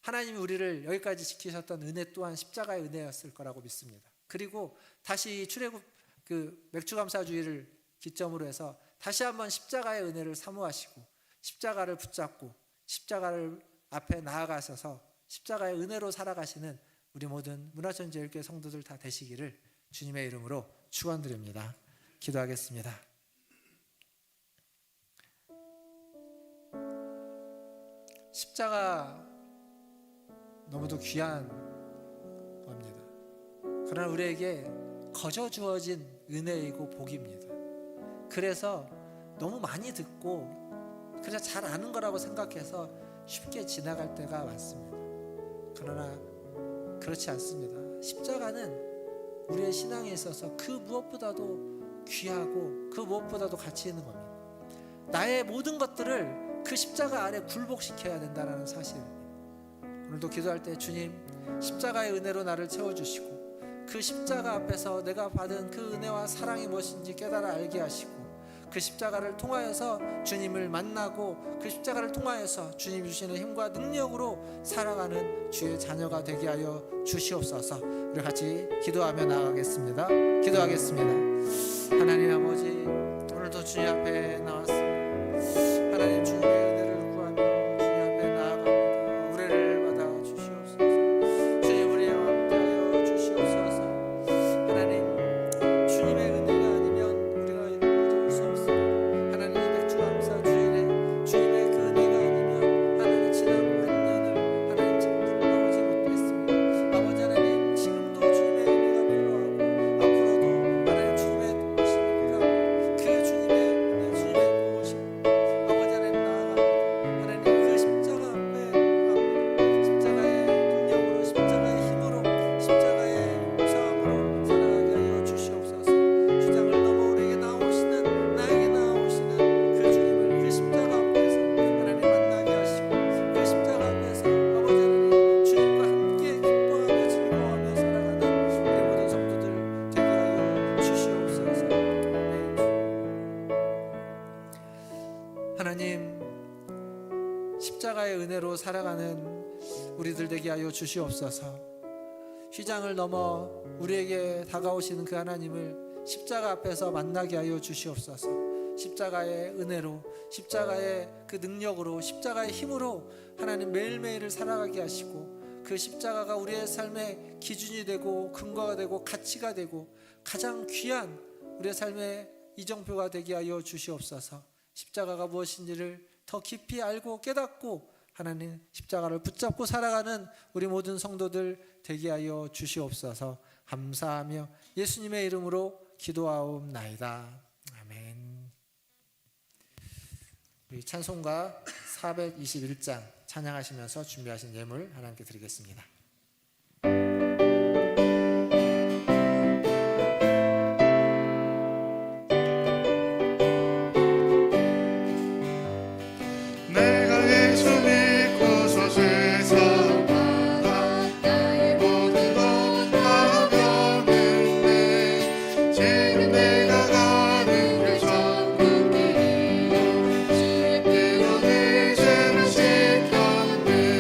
S2: 하나님이 우리를 여기까지 지키셨던 은혜 또한 십자가의 은혜였을 거라고 믿습니다. 그리고 다시 출애굽 그 맥주감사주의를 기점으로 해서 다시 한번 십자가의 은혜를 사모하시고 십자가를 붙잡고 십자가를 앞에 나아가셔서 십자가의 은혜로 살아가시는 우리 모든 문화천지교회 성도들 다 되시기를 주님의 이름으로 축원드립니다. 기도하겠습니다. 십자가 너무도 귀한 겁니다. 그러나 우리에게 거저 주어진 은혜이고 복입니다. 그래서 너무 많이 듣고 그냥 잘 아는 거라고 생각해서 쉽게 지나갈 때가 많습니다. 그러나 그렇지 않습니다. 십자가는 우리의 신앙에 있어서 그 무엇보다도 귀하고 그 무엇보다도 가치 있는 겁니다. 나의 모든 것들을 그 십자가 아래 굴복시켜야 된다는 사실입니다. 오늘도 기도할 때 주님 십자가의 은혜로 나를 채워주시고 그 십자가 앞에서 내가 받은 그 은혜와 사랑이 무엇인지 깨달아 알게 하시고 그 십자가를 통하여서 주님을 만나고 그 십자가를 통하여서 주님이 주시는 힘과 능력으로 살아가는 주의 자녀가 되게 하여 주시옵소서. 우리 같이 기도하며 나아가겠습니다. 기도하겠습니다. 하나님 아버지, 오늘도 주님 앞에 나왔습니다. 하나님 주님의 은혜를 구하며 주님 앞에 나아갑니다. 우레를 받아 주시옵소서. 주님 우리와 함께하여 주시옵소서. 하나님 주님의 은혜가 아니면 우리가 무도할 수 없습니다. 하나님 맥주감사 주일에 주님의 그 은혜가 아니면 하나님 지난 반년을 하나님 참아오지 못했습니다. 아버지 하나님 지금도 주님의 은혜가 필요하고 앞으로도 하나님 주님의 도우심이 필요합니다. 그 주님의 은혜 주님의 도우심 아버지 하나님 나아갑니다. 하나님 그 십자가 앞에 갑니다. 십자가의 능력으로 십자가의 힘으로 십자가의 용서함으로 살아가게 하여 주시옵소서. 주장을 넘어 우리에게 나오시는 나에게 나오시는 그 주님을 그 십자가 앞에서 하나님 만나게 하시고 그 십자가 앞에서 아버지 하나님 주님과 함께 기뻐하며 즐거워하며 살아가는 우리 모든 성도들 되게 하여 주시옵소서. 아멘. 하나님 십자가의 은혜로 살아가는 우리들 되게 하여 주시옵소서. 휘장을 넘어 우리에게 다가오시는 그 하나님을 십자가 앞에서 만나게 하여 주시옵소서. 십자가의 은혜로 십자가의 그 능력으로 십자가의 힘으로 하나님 매일매일을 살아가게 하시고 그 십자가가 우리의 삶의 기준이 되고 근거가 되고 가치가 되고 가장 귀한 우리의 삶의 이정표가 되게 하여 주시옵소서. 십자가가 무엇인지를 더 깊이 알고 깨닫고 하나님 십자가를 붙잡고 살아가는 우리 모든 성도들 되게 하여 주시옵소서. 감사하며 예수님의 이름으로 기도하옵나이다. 아멘. 우리 찬송가 421장 찬양하시면서 준비하신 예물 하나님께 드리겠습니다.
S1: 내가 예수 믿고서 세상 나가 나의 모든 것 다 변했네. 지금 내가 가는 길 천국길이요 주의 피로 내 죄를 씻겼네.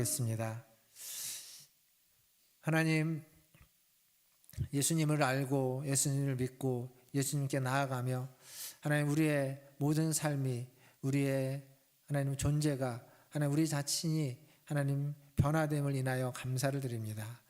S2: 기도하겠습니다. 하나님, 예수님을 알고 예수님을 믿고 예수님께 나아가며 하나님 우리의 모든 삶이 우리의 하나님 존재가 하나님 우리 자신이 하나님 변화됨을 인하여 감사를 드립니다.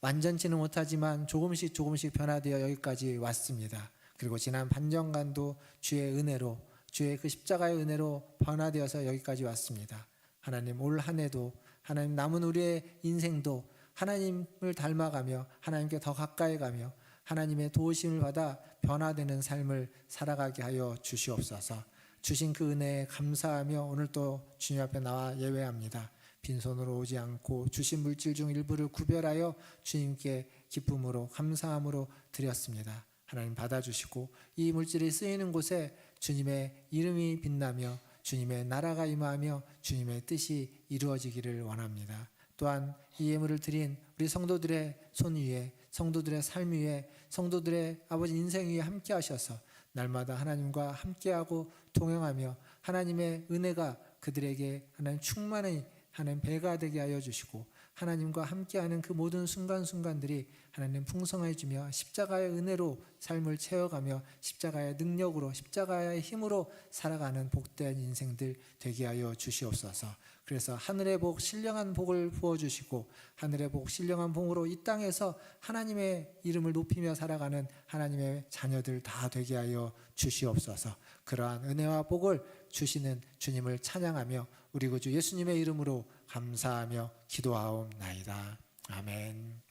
S2: 완전치는 못하지만 조금씩 변화되어 여기까지 왔습니다. 그리고 지난 반년간도 주의 은혜로 주의 그 십자가의 은혜로 변화되어서 여기까지 왔습니다. 하나님 올 한 해도 하나님 남은 우리의 인생도 하나님을 닮아가며 하나님께 더 가까이 가며 하나님의 도우심을 받아 변화되는 삶을 살아가게 하여 주시옵소서. 주신 그 은혜에 감사하며 오늘 또 주님 앞에 나와 예배합니다. 빈손으로 오지 않고 주신 물질 중 일부를 구별하여 주님께 기쁨으로 감사함으로 드렸습니다. 하나님 받아주시고 이 물질이 쓰이는 곳에 주님의 이름이 빛나며 주님의 나라가 임하며 주님의 뜻이 이루어지기를 원합니다. 또한 이 예물을 드린 우리 성도들의 손 위에 성도들의 삶 위에 성도들의 아버지 인생 위에 함께 하셔서 날마다 하나님과 함께하고 동행하며 하나님의 은혜가 그들에게 하나님 충만히 하나님 배가 되게 하여 주시고 하나님과 함께하는 그 모든 순간순간들이 하나님 풍성해지며 십자가의 은혜로 삶을 채워가며 십자가의 능력으로 십자가의 힘으로 살아가는 복된 인생들 되게 하여 주시옵소서. 그래서 하늘의 복 신령한 복을 부어주시고 하늘의 복 신령한 복으로 이 땅에서 하나님의 이름을 높이며 살아가는 하나님의 자녀들 다 되게 하여 주시옵소서. 그러한 은혜와 복을 주시는 주님을 찬양하며 우리 구주 예수님의 이름으로 감사하며 기도하옵나이다. 아멘.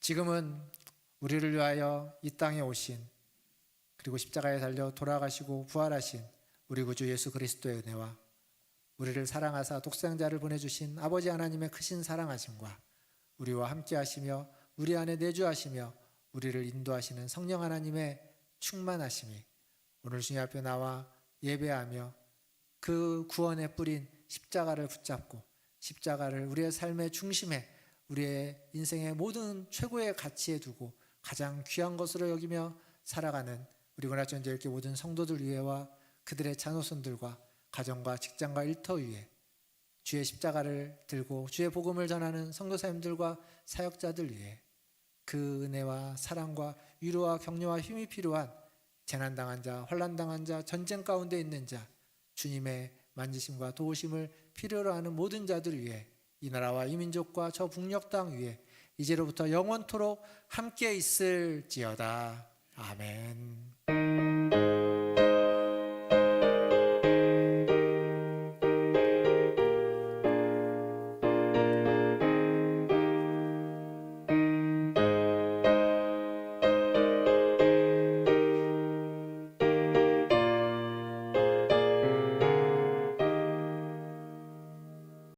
S2: 지금은 우리를 위하여 이 땅에 오신 그리고 십자가에 달려 돌아가시고 부활하신 우리 구주 예수 그리스도의 은혜와 우리를 사랑하사 독생자를 보내주신 아버지 하나님의 크신 사랑하심과 우리와 함께 하시며 우리 안에 내주하시며 우리를 인도하시는 성령 하나님의 충만하심이 오늘 주님 앞에 나와 예배하며 그 구원의 뿌린 십자가를 붙잡고 십자가를 우리의 삶의 중심에 우리의 인생의 모든 최고의 가치에 두고 가장 귀한 것으로 여기며 살아가는 우리 문화전제일교 모든 성도들 위해와 그들의 자녀손들과 가정과 직장과 일터 위에 주의 십자가를 들고 주의 복음을 전하는 선교사님들과 사역자들 위해 그 은혜와 사랑과 위로와 격려와 힘이 필요한 재난당한 자, 환난당한 자, 전쟁 가운데 있는 자, 주님의 만지심과 도우심을 필요로 하는 모든 자들 위해 이 나라와 이 민족과 저 북녘 땅 위에 이제로부터 영원토록 함께 있을지어다. 아멘.